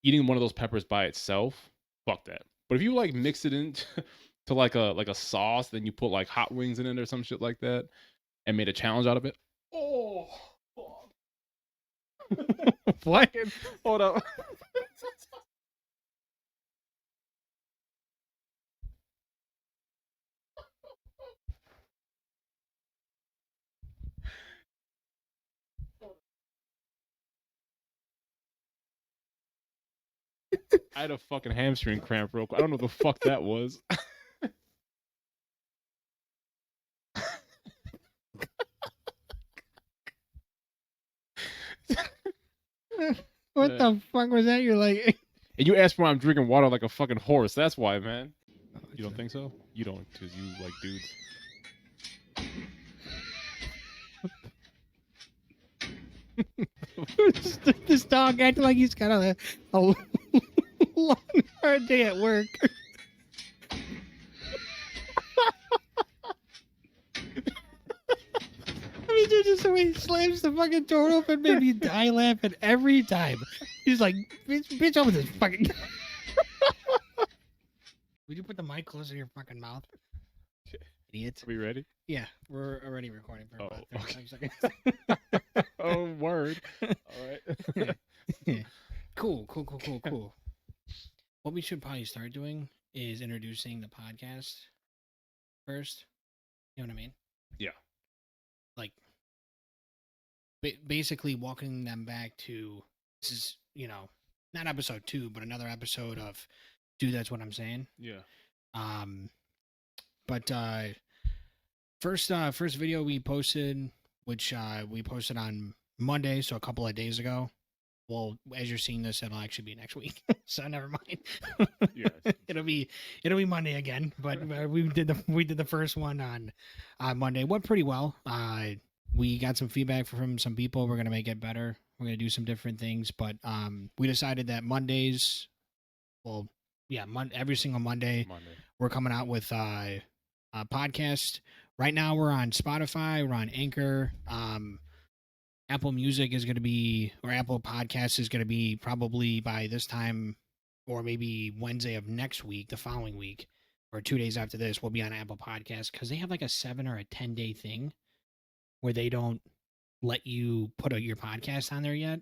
eating one of those peppers by itself, fuck that. But if you like mix it into to like a sauce, then you put like hot wings in it or some shit like that, and made a challenge out of it. Oh, fuck. What? Hold up. I had a fucking hamstring cramp real quick. I don't know what the fuck that was. What the fuck was that? You're like, And you asked why I'm drinking water like a fucking horse. That's why, man. You don't think so? You don't, because you like dudes. this dog acting like he's got a long, hard day at work. I mean, dude, just the way he slams the fucking door open made me die laughing every time. He's like, bitch, open this fucking. Would you put the mic closer to your fucking mouth? Idiot. Are we ready? Yeah, we're already recording for about 35 seconds. Oh, word. All right. Cool. What we should probably start doing is introducing the podcast first. You know what I mean? Yeah. Like, basically walking them back to, this is, not episode 2, but another episode of Dude, That's What I'm Saying. Yeah. But first video we posted, which we posted on Monday, so a couple of days ago. Well, as you're seeing this, it'll actually be next week, so never mind. Yeah, it'll be Monday again. But we did the first one on Monday. Went pretty well. We got some feedback from some people. We're gonna make it better. We're gonna do some different things, but we decided that Mondays, well, yeah, every single Monday, we're coming out with a podcast. Right now, we're on Spotify. We're on Anchor. Apple Music is going to be, or Apple Podcasts is going to be probably by this time, or maybe Wednesday of next week, the following week, or 2 days after this, we'll be on Apple Podcasts, because they have like a 7 or a 10-day thing where they don't let you put your podcast on there yet,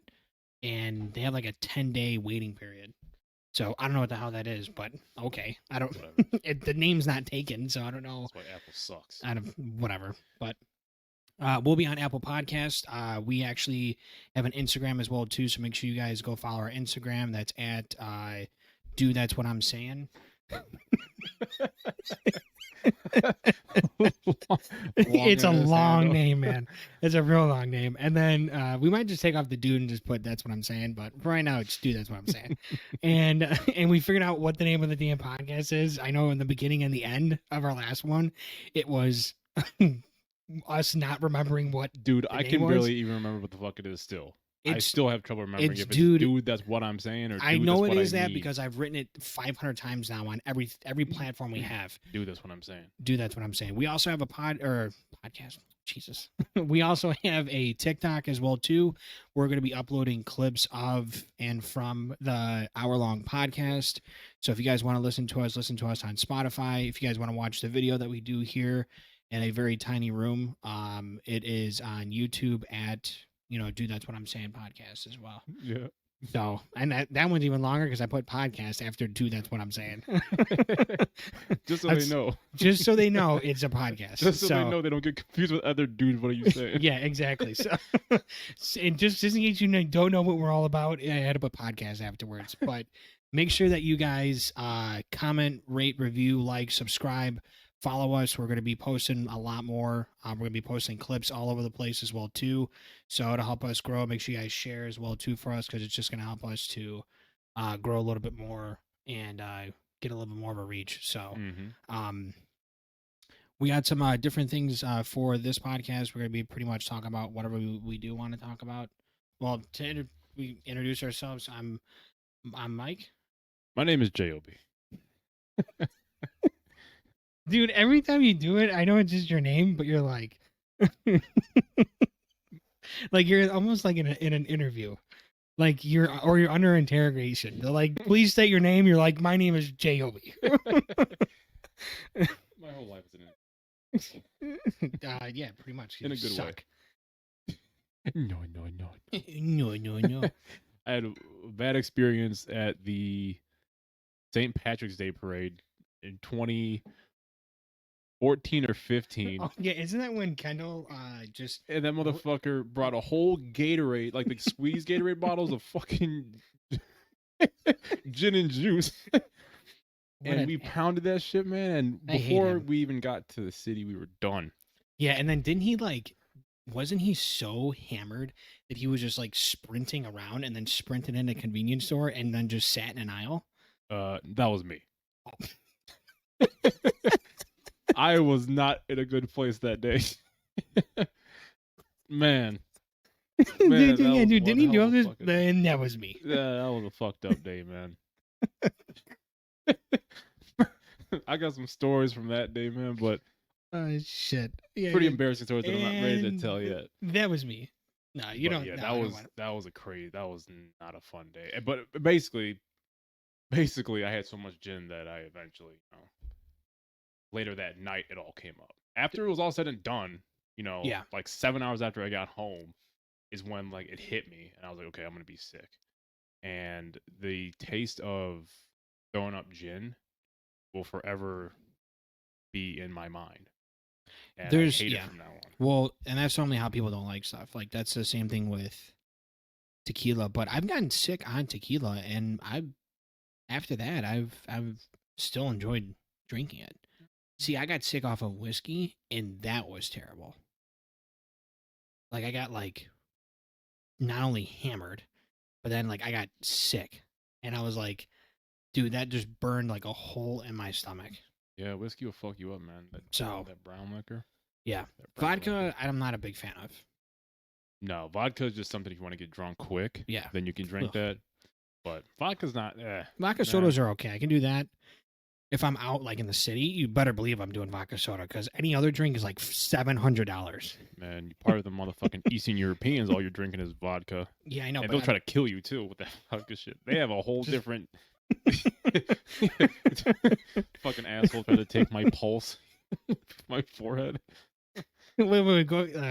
and they have like a 10-day waiting period. So I don't know what the hell that is, but okay, I don't. The name's not taken, so I don't know. That's why Apple sucks. Whatever, but. We'll be on Apple Podcast. We actually have an Instagram as well too, so make sure you guys go follow our Instagram. That's at Dude, That's What I'm Saying. It's a long name, man. It's a real long name. And then we might just take off the dude and just put That's What I'm Saying. But for right now, it's Dude, That's What I'm Saying. and we figured out what the name of the damn podcast is. I know in the beginning and the end of our last one, it was us not remembering what. Dude, I can barely even remember what the fuck it is still. I still have trouble remembering if it's Dude, That's What I'm Saying, or Dude, I know That's it What is I that Need. Because I've written it 500 times now on every platform we have. Dude, That's What I'm Saying. Dude, That's What I'm Saying. We also have a podcast. Jesus. We also have a TikTok as well too. We're going to be uploading clips of and from the hour-long podcast. So if you guys want to listen to us on Spotify. If you guys want to watch the video that we do here in a very tiny room, it is on YouTube at Dude, That's What I'm Saying podcast as well. Yeah. So, and that one's even longer because I put podcast after Dude, That's What I'm Saying. Just so they know. Just so they know it's a podcast. Just so they know they don't get confused with other dudes. What are you saying? Yeah, exactly. So, and just in case you don't know what we're all about, I had to put podcast afterwards. But make sure that you guys comment, rate, review, like, subscribe. Follow us. We're going to be posting a lot more. We're going to be posting clips all over the place as well too. So to help us grow, make sure you guys share as well too for us, because it's just going to help us to grow a little bit more and get a little bit more of a reach. So we got some different things for this podcast. We're going to be pretty much talking about whatever we do want to talk about. Well, we introduce ourselves. I'm Mike. My name is J.O.B. Dude, every time you do it, I know it's just your name, but you're like, like you're almost like in an interview. Like you're under interrogation. They're like, please state your name. You're like, my name is J.O.B. My whole life is Yeah, pretty much. in a good suck. way. No. No. I had a bad experience at the St. Patrick's Day parade in 2014 or 15. Oh, yeah, isn't that when Kendall just And that motherfucker brought a whole Gatorade, like the squeeze Gatorade bottles of fucking gin and juice. And we pounded that shit, man. And before we even got to the city, we were done. Yeah, and then didn't he wasn't he so hammered that he was just like sprinting around and then sprinted in a convenience store and then just sat in an aisle? That was me. I was not in a good place that day. Man. Dude, didn't he do this? Then that was me. Yeah, that was a fucked up day, man. I got some stories from that day, man, but shit. Yeah, pretty embarrassing stories that I'm not ready to tell yet. That was me. No, you don't. Yeah, no, that was not a fun day. But basically, I had so much gin that I eventually, later that night, it all came up. After it was all said and done, like 7 hours after I got home, is when like it hit me, and I was like, okay, I'm gonna be sick. And the taste of throwing up gin will forever be in my mind. And I hate it from now on. Well, and that's normally how people don't like stuff. Like that's the same thing with tequila. But I've gotten sick on tequila, and after that I've still enjoyed drinking it. See, I got sick off of whiskey, and that was terrible. Like I got like not only hammered, but then like I got sick, and I was like, dude, that just burned like a hole in my stomach. Yeah, whiskey will fuck you up, man. That brown liquor. Yeah, vodka, I'm not a big fan of. No, vodka is just something if you want to get drunk quick. Yeah, then you can drink that. But vodka's not. Vodka sodas are okay. I can do that. If I'm out like in the city, you better believe I'm doing vodka soda because any other drink is like $700. Man, you're part of the motherfucking Eastern Europeans. All you're drinking is vodka. Yeah, I know. And they'll try to kill you too with that vodka shit. They have a whole different. Fucking asshole trying to take my pulse, my forehead. Wait,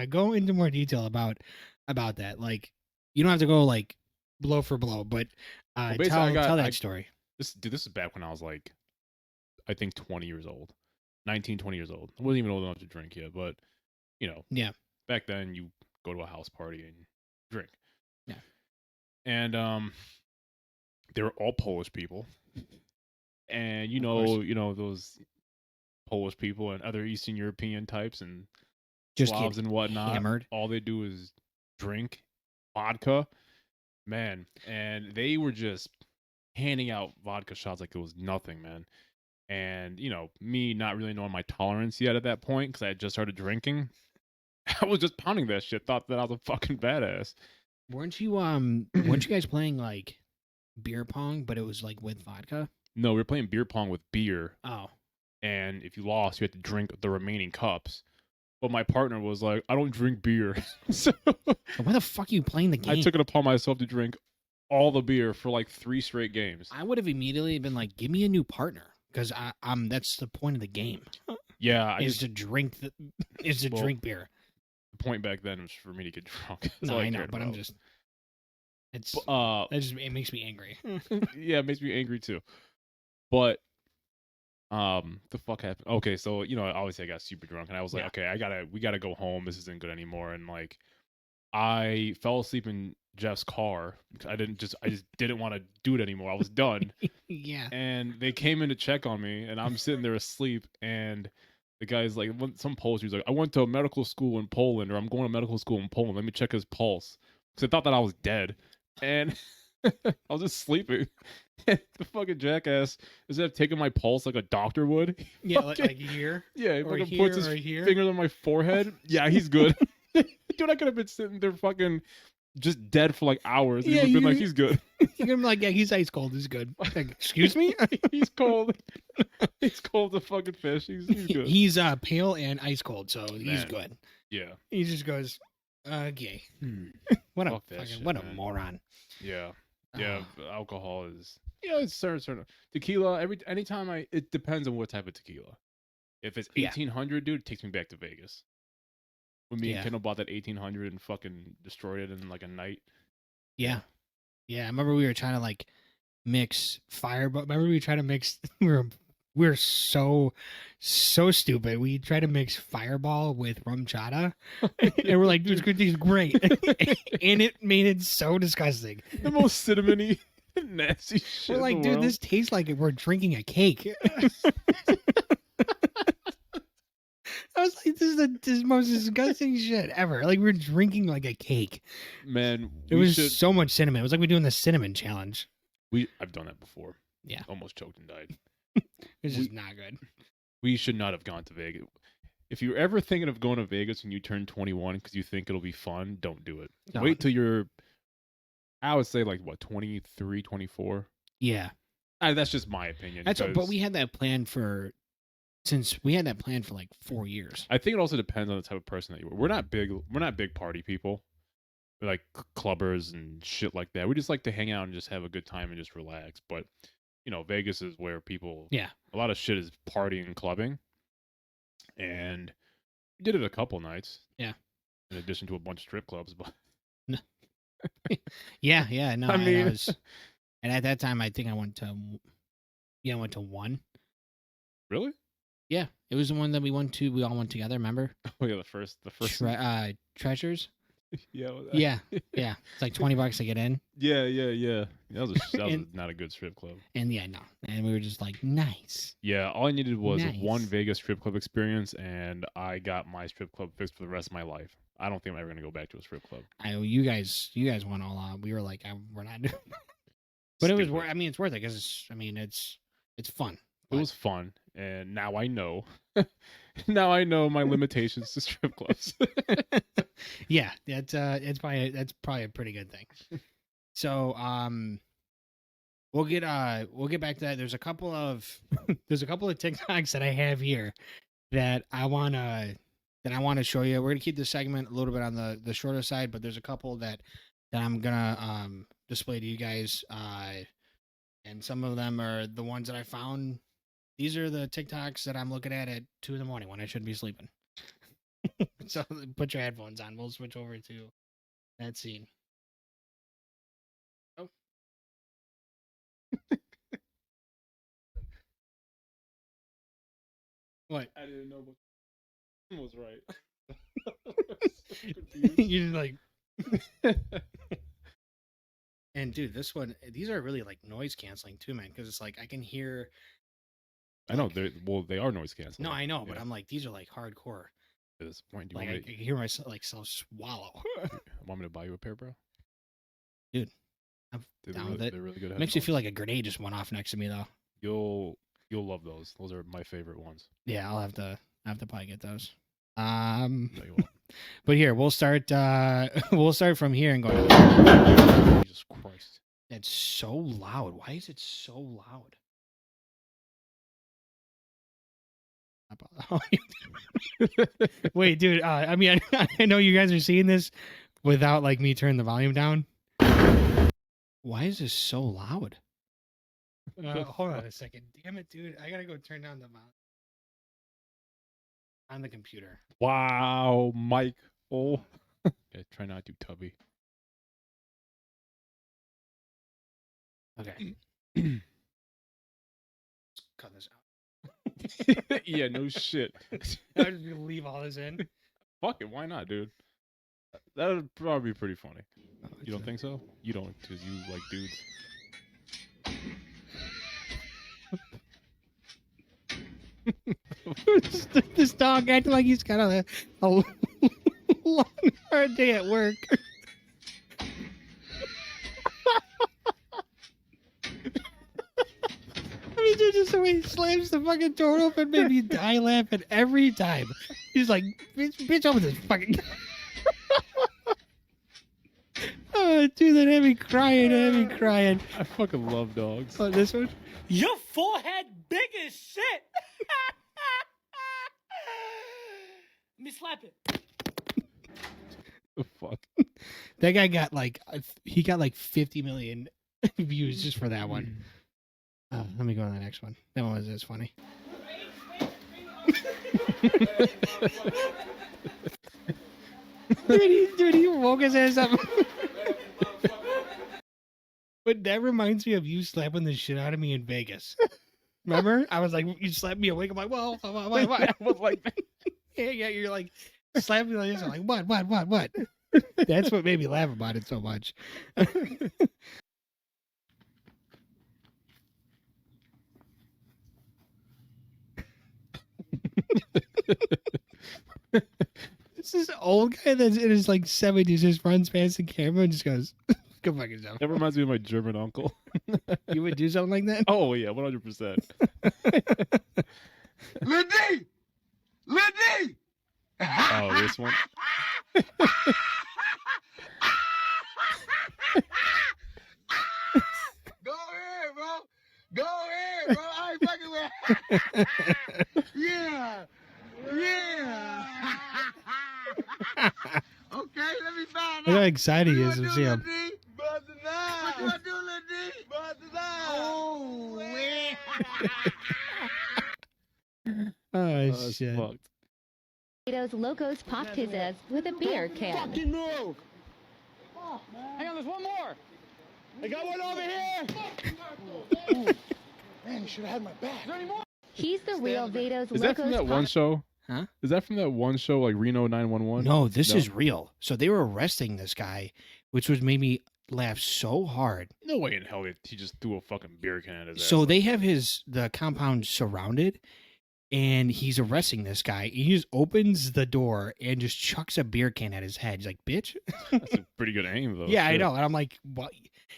go into more detail about that. Like, you don't have to go like blow for blow, but tell that story. This is back when I was like, I think 20 years old, 19, 20 years old. I wasn't even old enough to drink yet, but yeah. Back then you go to a house party and drink. Yeah. And they were all Polish people. And you know those Polish people and other Eastern European types and just Slavs and whatnot. Hammered. All they do is drink vodka, man. And they were just handing out vodka shots like it was nothing, man. And me not really knowing my tolerance yet at that point because I had just started drinking, I was just pounding that shit. Thought that I was a fucking badass. Weren't you guys playing like beer pong, but it was like with vodka? No, we were playing beer pong with beer. Oh. And if you lost, you had to drink the remaining cups. But my partner was like, I don't drink beer. So why the fuck are you playing the game? I took it upon myself to drink all the beer for like 3 straight games. I would have immediately been like, give me a new partner. Because that's the point of the game. Yeah. To drink drink beer. The point back then was for me to get drunk. No, I know, but I'm just... it makes me angry. Yeah, it makes me angry too. But the fuck happened? Okay, so obviously I got super drunk and I was like, okay, we gotta go home. This isn't good anymore. And like, I fell asleep in Jeff's car. I just didn't want to do it anymore. I was done. Yeah. And they came in to check on me, and I'm sitting there asleep. And the guy's like, some Polish dude's like, I went to a medical school in Poland, or I'm going to medical school in Poland. Let me check his pulse, because I thought that I was dead. And I was just sleeping. The fucking jackass, instead of taking my pulse like a doctor would, yeah, like here. Yeah, he fucking puts his fingers on my forehead. Yeah, he's good. Dude, I could have been sitting there fucking just dead for like hours. Yeah, he would have been like, he's good. You're gonna be like, yeah, he's ice cold. He's good. Like, excuse me? He's cold. He's cold as a fucking fish. He's good. He's pale and ice cold, so he's good. Yeah. He just goes, Okay. Hmm. What a Fuck that fucking shit, what a man. moron. Yeah. Yeah, Ah, alcohol is it's certain tequila. Anytime it depends on what type of tequila. If it's yeah. 1800, dude, it takes me back to Vegas. When me and Yeah. Kendall bought that 1800 and fucking destroyed it in like a night. Yeah. Yeah. I remember we were trying to like mix Fireball. Remember we tried to mix we were so stupid. We tried to mix Fireball with rum chata, and we're like, dude, it's gonna taste great, and it made it so disgusting. The most cinnamony, nasty shit We're like, in the dude, world. this tastes like we're drinking a cake. I was like, this is the most disgusting shit ever. Like we're drinking like a cake. Man, It was so much cinnamon. It was like we're doing the cinnamon challenge. I've done that before. Yeah. Almost choked and died. It's just not good. We should not have gone to Vegas. If you're ever thinking of going to Vegas when you turn 21 because you think it'll be fun, don't do it. Don't. Wait till you're, I would say, like, what, 23, 24? Yeah. That's just my opinion. But we had that plan for like 4 years. I think it also depends on the type of person that you are. We're not big party people. We're like clubbers and shit like that. We just like to hang out and just have a good time and just relax. But, Vegas is where people, a lot of shit is partying and clubbing. And we did it a couple nights. Yeah. In addition to a bunch of strip clubs, but yeah, no. I mean, and at that time, I think I went to one. Really? Yeah, it was the one that we went to. We all went together. Remember? Oh yeah, the first. Treasures. Yeah. Yeah. It's like $20 to get in. Yeah. That was not a good strip club. And no. And we were just like, nice. Yeah, all I needed was Nice. one Vegas strip club experience, and I got my strip club fixed for the rest of my life. I don't think I'm ever gonna go back to a strip club. You guys went all out. We were like, we're not doing. But it was worth. I mean, it's worth it because it's fun. It was fun, and now I know. Now I know my limitations to strip clubs. Yeah, that's probably a pretty good thing. So we'll get back to that. There's a couple of TikToks that I have here that I wanna show you. We're gonna keep this segment a little bit on the shorter side, but there's a couple that I'm gonna display to you guys. And some of them are the ones that I found. These are the TikToks that I'm looking at 2 a.m. when I shouldn't be sleeping. So put your headphones on. We'll switch over to that scene. Oh. What? I didn't know what was right. You're like. And dude, these are really like noise canceling too, man. Because it's like I can hear. I know they are noise canceling. No, I know, but I'm like, these are like hardcore. At this point, do you Like want I can hear myself swallow. want me to buy you a pair, bro? Dude, I'm down with it. They're really good. Makes you feel like a grenade just went off next to me, though. You'll love those. Those are my favorite ones. Yeah, I'll have to probably get those. No, you won't. But here we'll start. We'll start from here and go. Jesus Christ! It's so loud. Why is it so loud? Wait, dude. I mean, I know you guys are seeing this without like me turning the volume down. Why is this so loud? Hold on a second. Damn it, dude. I gotta go turn down the volume on the computer. Wow, Mike. Oh, okay, try not to tubby. Okay. Cut this out. Yeah, no shit. I'm just gonna leave all this in. Fuck it, why not, dude? That would probably be pretty funny. You don't think so? You don't, because you like dudes. This dog acting like he's got a long, hard day at work. I mean, dude, just the way he slams the fucking door open made me die laughing every time. He's like, bitch, open this fucking. Oh, dude, that had me crying. I fucking love dogs. Oh, this one? Your forehead big as shit. Let me slap it. The fuck? That guy got like 50 million views just for that one. Let me go to the next one. That one was as funny. dude, he woke his ass up. But that reminds me of you slapping the shit out of me in Vegas. Remember? I was like, you slapped me awake. I'm like, well, what? I was like, Yeah, you're like, slapping me like this. I'm like, what? That's what made me laugh about it so much. This is old guy that's in his like 70s just runs past the camera and just goes, go fuck yourself. that reminds me of my German uncle. You would do something like that? Oh yeah, 100%. Lindy! Lindy! Oh, this one. Go ahead, bro. Go ahead, bro. I ain't fucking with. Yeah. Okay, let me find Look how out. excited he What is you to gonna see do, him. Lindy? Bust it down. What you gonna do, Lindy? Bust it down. Oh, man. Oh, That's shit. fucked. Loko's popped his ass with a beer can. Fucking move. Hang on, there's one more. I got one over here. Man, you should have had my back. Is there any more? He's the real Vados Is that from Loko's that one show? Huh? Is that from that one show like Reno 911? No, this No. is real. So they were arresting this guy, which was made me laugh so hard. No way in hell he just threw a fucking beer can at his ass. So they have the compound surrounded, and he's arresting this guy. He just opens the door and just chucks a beer can at his head. He's like, "Bitch." That's a pretty good aim though. Yeah, I Shit. know. And I'm like, "What?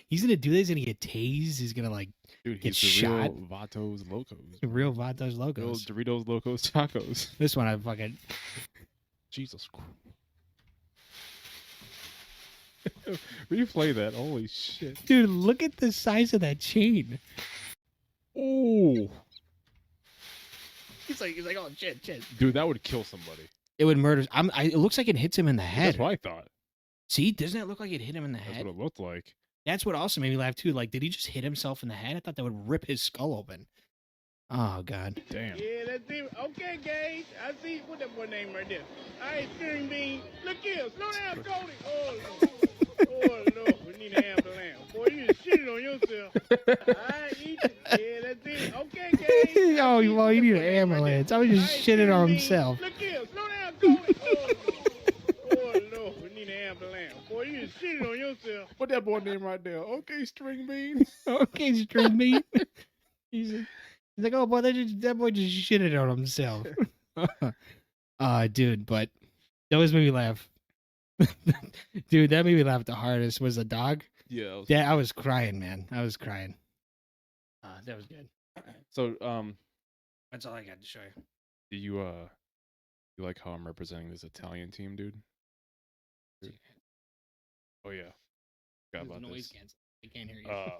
He's gonna do this? He's gonna get tased? He's gonna like Dude, get he's the shot? real Vatos Locos. real Vatos Real Locos?" Doritos Locos Tacos. This one I fucking Jesus Christ. Replay that. Holy shit. dude. Look at the size of that chain. Oh. He's like, oh shit. Dude, that would kill somebody. It would murder. It looks like it hits him in the That's head. what I thought. See, doesn't it look like it hit him in the That's head? what it looked like. That's what also made me laugh too. Like, did he just hit himself in the head? I thought that would rip his skull open. Oh god. Damn. Yeah, that's it. Okay, Gage. I see. What that boy name right there? All right, steering bean. Look here. Slow down, Cody. Oh, Lord. Oh, Lord. We need to have the lamb. Boy, you just shitted on yourself. All right, eat it. Yeah, that's it. Okay, Gage. Oh, I see. well, What you that need boy an name right ambulance. there? I was just All right, shitting steering on bean. himself. Look here. Slow down, Cody. Oh, Lord. Oh, Lord. We need to have the lamb. Boy, you just shitted on yourself. What that boy name right there? Okay, string bean. Okay, string meat. He's like, oh boy, that boy just shitted on himself. Dude, but that was made me laugh. Dude, that made me laugh the hardest was the dog. Yeah. Yeah, I was crying, man. I was crying. That was good. So, That's all I got to show you. do you like how I'm representing this Italian team, dude? Oh yeah. Forgot about Noise this. cancel. I can't hear you.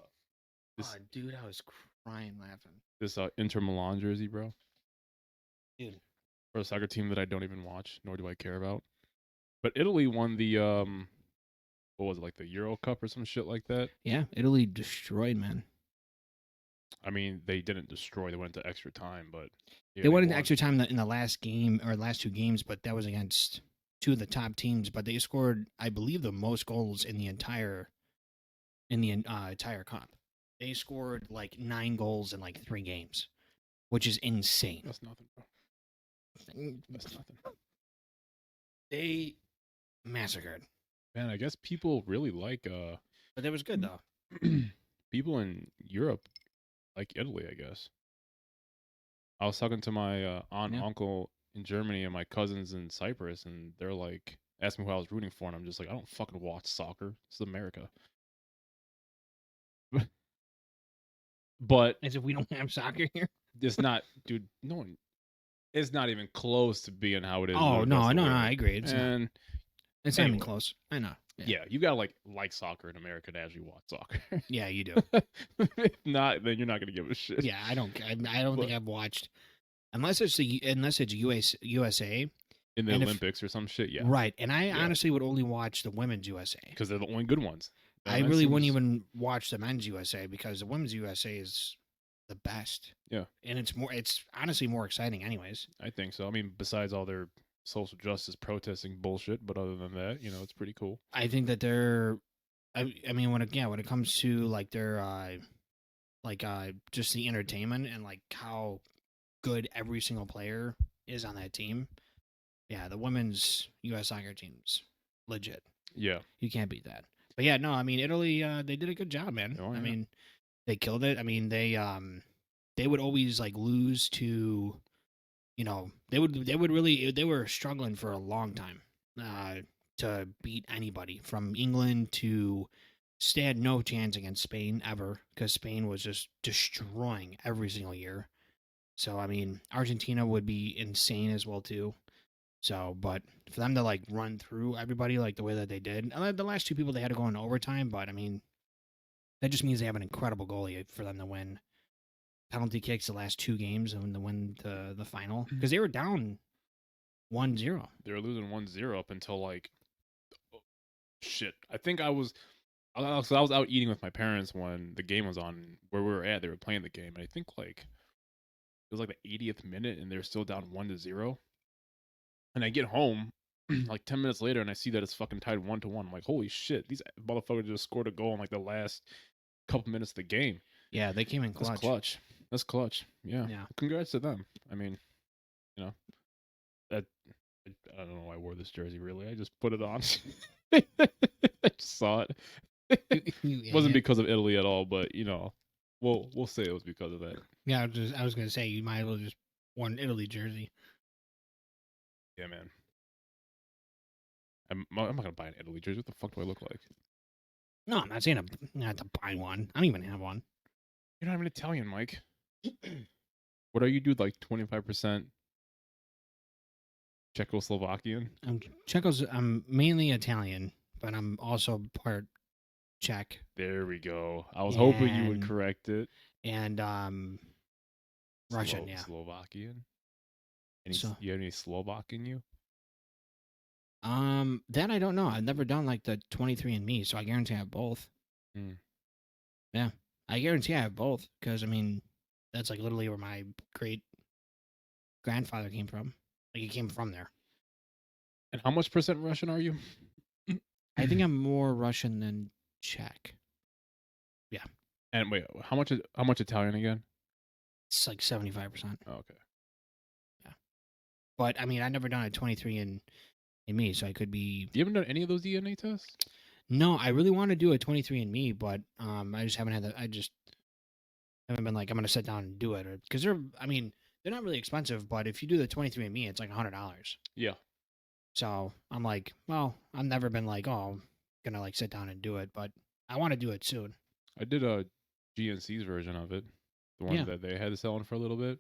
This Dude, I was crying laughing. this Inter Milan jersey, bro. Dude. For a soccer team that I don't even watch, nor do I care about. But Italy won the what was it, like the Euro Cup or some shit like that? Yeah, Italy destroyed, man. I mean, they didn't destroy; they went into extra time, but yeah, They went into won. extra time in the last game or last two games, but that was against two of the top teams. But they scored, I believe, the most goals in the entire cup. They scored like 9 goals in like 3 games, which is insane. That's nothing, bro. That's nothing. They massacred, Man, I guess people really like but that was good though. people in Europe like Italy, I guess. I was talking to my aunt and Yeah. uncle in Germany and my cousins in Cyprus, and they're like asking me who I was rooting for, and I'm just like, I don't fucking watch soccer. This is America. But As if we don't have soccer here. it's not, dude. No one. It's not even close to being how it is. Oh in the no, rest of no, the no! world. I agree. It's not And even anyway. close. I know. yeah, you gotta like soccer in America to actually watch soccer. Yeah, you do. If not, then you're not gonna give a shit. Yeah, I don't think But- I've watched unless it's USA. in the And if- Olympics or some shit. Yeah, Right. And I Yeah. honestly would only watch the women's USA. because they're the only good ones. The I men's really wouldn't teams- even watch the men's USA because the women's USA is the best. Yeah. And it's honestly more exciting anyways. I think so. I mean, besides all their social justice protesting bullshit, but other than that, it's pretty cool. I think that they're I mean when it comes to like their just the entertainment and like how good every single player is on that team. Yeah, the women's US soccer team's legit. Yeah. You can't beat that. But yeah, no, I mean Italy, they did a good job, man. Oh, I yeah. mean, they killed it. I mean, they would always like lose to, they were struggling for a long time to beat anybody from England to. They had no chance against Spain ever because Spain was just destroying every single year. So I mean, Argentina would be insane as well too. So, but for them to like run through everybody like the way that they did, the last two people they had to go into overtime, but I mean, that just means they have an incredible goalie for them to win penalty kicks the last two games and to win the final because they were down 1-0. They were losing 1-0 up until like shit. I think I was out eating with my parents when the game was on where we were at. They were playing the game, and I think like it was like the 80th minute, and they're still down 1-0. And I get home like 10 minutes later, and I see that it's fucking tied 1-1. I'm like, holy shit, these motherfuckers just scored a goal in like the last couple minutes of the game. Yeah, they came in clutch. That's clutch. Yeah. Yeah. Congrats to them. I mean, that I don't know why I wore this jersey. Really, I just put it on. I just saw it. It wasn't because of Italy at all, but we'll say it was because of that. Yeah, I was gonna say you might as well just wore an Italy jersey. Yeah, man. I'm not gonna buy an Italy jersey. What the fuck do I look like? No, I'm not saying I have to buy one. I don't even have one. You're not even Italian, Mike. What are you, dude? Like 25% Czechoslovakian? I'm mainly Italian, but I'm also part Czech There we go. I was hoping you would And- correct it. and Russian. Yeah. Slovakian. So- You have any Slovak in you? That I don't know. I've never done like the 23andMe, so I guarantee I have both. Hmm. Yeah, I guarantee I have both because I mean, that's like literally where my great grandfather came from. Like he came from there. And how much percent Russian are you? I think I'm more Russian than Czech. And wait, how much Italian again? It's like 75%. Oh, okay. But I mean, I've never done a 23andMe, so I could be. You haven't done any of those DNA tests? No, I really want to do a 23andMe, but I just haven't had that. I just haven't been like I'm gonna sit down and do it, because they're not really expensive, but if you do the 23andMe, it's like $100. Yeah. So I'm like, well, I've never been like, oh, I'm gonna like sit down and do it, but I want to do it soon. I did a GNC's version of it, the one Yeah. that they had selling for a little bit.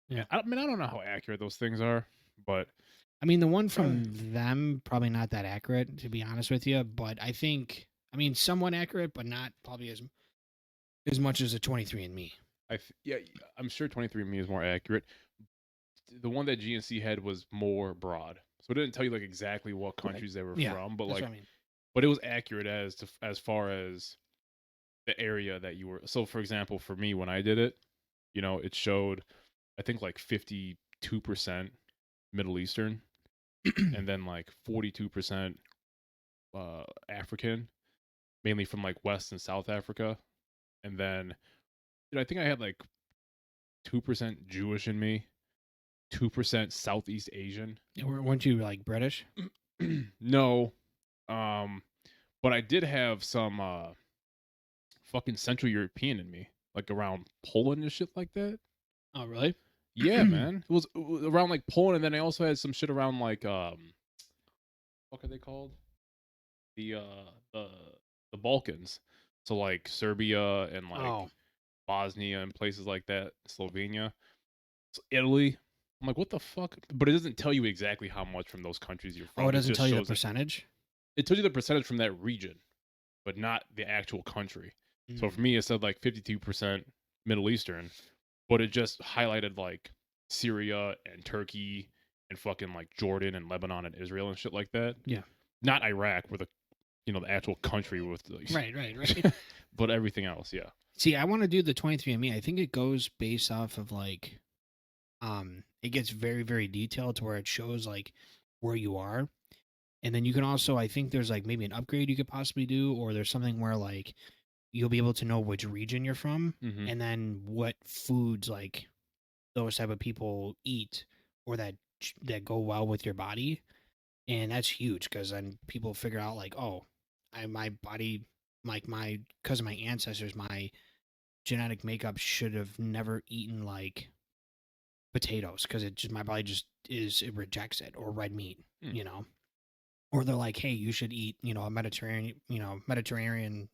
Yeah. I don't know how accurate those things are, but I mean, the one from them probably not that accurate, to be honest with you. But I think, somewhat accurate, but not probably as much as a 23andMe. I'm sure 23andMe is more accurate. The one that GNC had was more broad, so it didn't tell you like exactly what countries they were Yeah, from, but That's like, what I mean. but it was accurate as far as the area that you were. So, for example, for me when I did it, it showed, I think like 52% Middle Eastern, and then like 42% African, mainly from like West and South Africa, and then I think I had like 2% Jewish in me, 2% Southeast Asian. Weren't you like British? No, but I did have some fucking Central European in me, like around Poland and shit like that. Oh, really? Yeah, man. It was around like Poland, and then I also had some shit around like what are they called? The Balkans. So like Serbia and like Bosnia and places like that, Slovenia, so Italy. I'm like, what the fuck? But it doesn't tell you exactly how much from those countries you're from. Oh, it doesn't just tell you the shows percentage? It tells you the percentage from that region, but not the actual country. So for me, it said like 52% Middle Eastern, but it just highlighted like Syria and Turkey in fucking like Jordan and Lebanon and Israel and shit like that. Yeah. Not Iraq, where the the actual country with like, Right. but everything else, yeah. See, I want to do the 23andMe. I think it goes based off of like, it gets very, very detailed to where it shows like where you are. And then you can also, I think there's like maybe an upgrade you could possibly do, or there's something where like you'll be able to know which region you're from Mhm. and then what foods like those type of people eat or that go well with your body. And that's huge because then people figure out like, oh, my body, like because of my ancestors, my genetic makeup should have never eaten like potatoes because my body just it rejects it, or red meat, Mm. or they're like, hey, you should eat a Mediterranean Mediterranean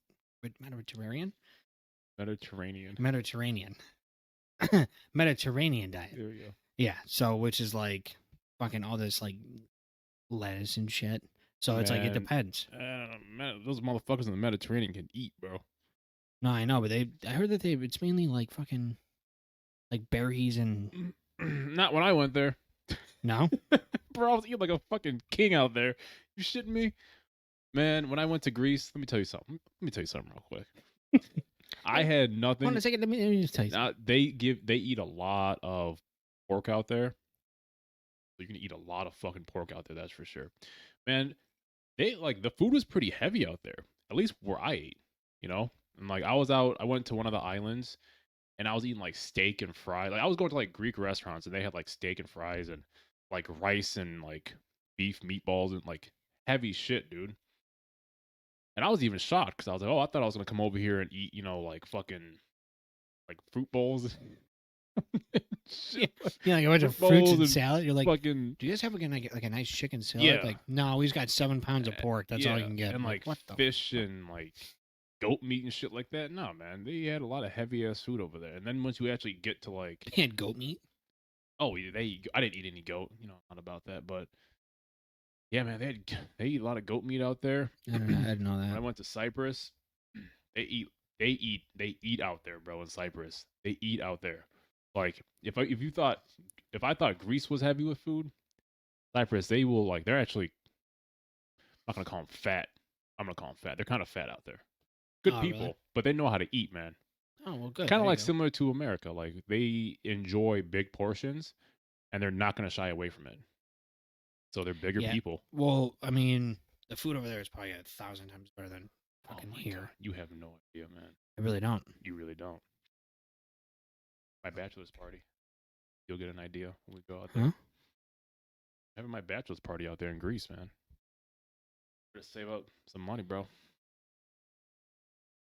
Mediterranean diet. There we go. Yeah, so which is like fucking all this like lettuce and shit. So it's like it Man, depends. Those motherfuckers in the Mediterranean can eat, bro. No, I know, but I heard that it's mainly like fucking like berries and Not when I went there. no. Bro, I was eating like a fucking king out there. You shitting me? Man, when I went to Greece, let me tell you something. Real quick. I had nothing. Hold on a second. Let me just tell you something. They eat a lot of pork out there. You can eat a lot of fucking pork out there, that's for sure. Man, the food was pretty heavy out there. At least where I ate, And like I went to one of the islands and I was eating like steak and fries. Like I was going to like Greek restaurants and they had like steak and fries and like rice and like beef meatballs and like heavy shit, dude. And I was even shocked because I was like, oh, I thought I was gonna come over here and eat, like fucking like fruit bowls. Yeah, like a bunch of Fruit fruits bowls and and salad. You're like, fucking do you guys have like a nice chicken salad? Yeah. Like, no, we've got 7 pounds of pork. That's all you yeah, can get. and I'm like what the fish and like goat meat and shit like that. No, man, they had a lot of heavy ass food over there. And then once you actually get to like, They had goat meat. oh, I didn't eat any goat, not about that, but yeah, man, they eat a lot of goat meat out there. I didn't know When I that. went to Cyprus, they eat out there, bro. In Cyprus, they eat out there. Like if I thought Greece was heavy with food, Cyprus they're actually, I'm not gonna call them fat. I'm gonna call them fat. They're kind of fat out there. Good Oh, people, really? but they know how to eat, man. Oh well, good. Kind of There you like go. similar to America. Like they enjoy big portions, and they're not gonna shy away from it. So they're bigger Yeah. people. Well, I mean, the food over there is probably 1,000 times better than fucking my here. God. You have no idea, man. I really don't. You really don't. My bachelor's party. You'll get an idea when we go out there. Huh? Having my bachelor's party out there in Greece, man. Better save up some money, bro.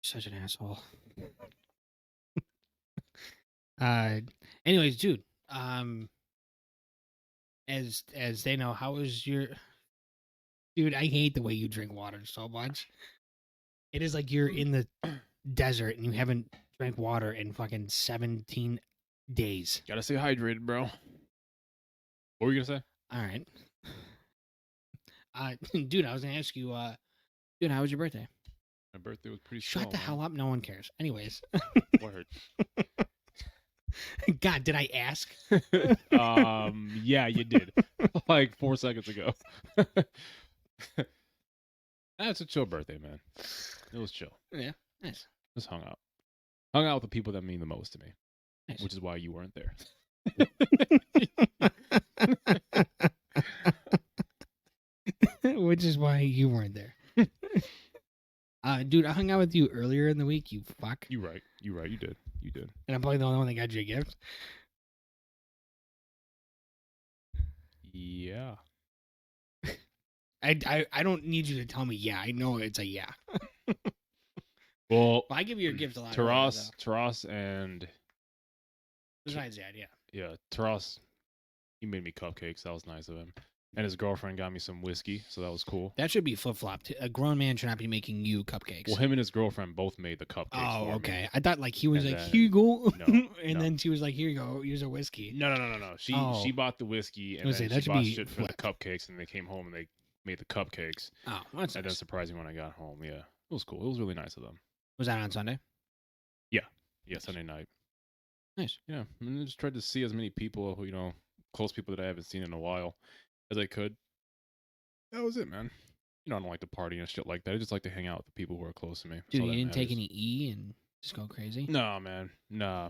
Such an asshole. Anyways, dude. As they know, how was your dude? I hate the way you drink water so much. It is like you're in the desert and you haven't drank water in fucking 17 days. Gotta stay hydrated, bro. What were you gonna say? All right. Dude, I was gonna ask you, dude, how was your birthday? My birthday was pretty Shut swell, the hell up, no one cares. Anyways. Word. God, did I ask? Yeah, you did. Like 4 seconds ago. That's a chill birthday, man. It was chill. Yeah, nice. Just hung out. Hung out with the people that mean the most to me. Nice. Which is why you weren't there. Which is why you weren't there. Dude, I hung out with you earlier in the week, you fuck. You right. You did. You did. And I'm probably the only one that got you a gift. Yeah. I don't need you to tell me yeah. I know it's a yeah. Well, I give you your gift a lot. Taras and Besides that, yeah. yeah, Taras, he made me cupcakes. That was nice of him. And his girlfriend got me some whiskey, so that was cool. That should be flip flopped. A grown man should not be making you cupcakes. Well, him and his girlfriend both made the cupcakes. Oh, for okay. me. I thought like he was And like, then- here you go. No, And no. then she was like, here you go. Here's a whiskey. No. Oh. She bought the whiskey and was then gonna say, that she should bought be shit for the flipped. cupcakes, and they came home and they made the cupcakes. Oh, that's And then nice. surprised me when I got home. Yeah, it was cool. It was really nice of them. Was that on Sunday? Yeah, Sunday night. Nice. Yeah, and I just tried to see as many people who close people that I haven't seen in a while as I could. That was it, man. You know, I don't like to party and shit like that. I just like to hang out with the people who are close to me. That's Dude, all you that didn't take matters. any E and just go crazy? Nah, man. Nah.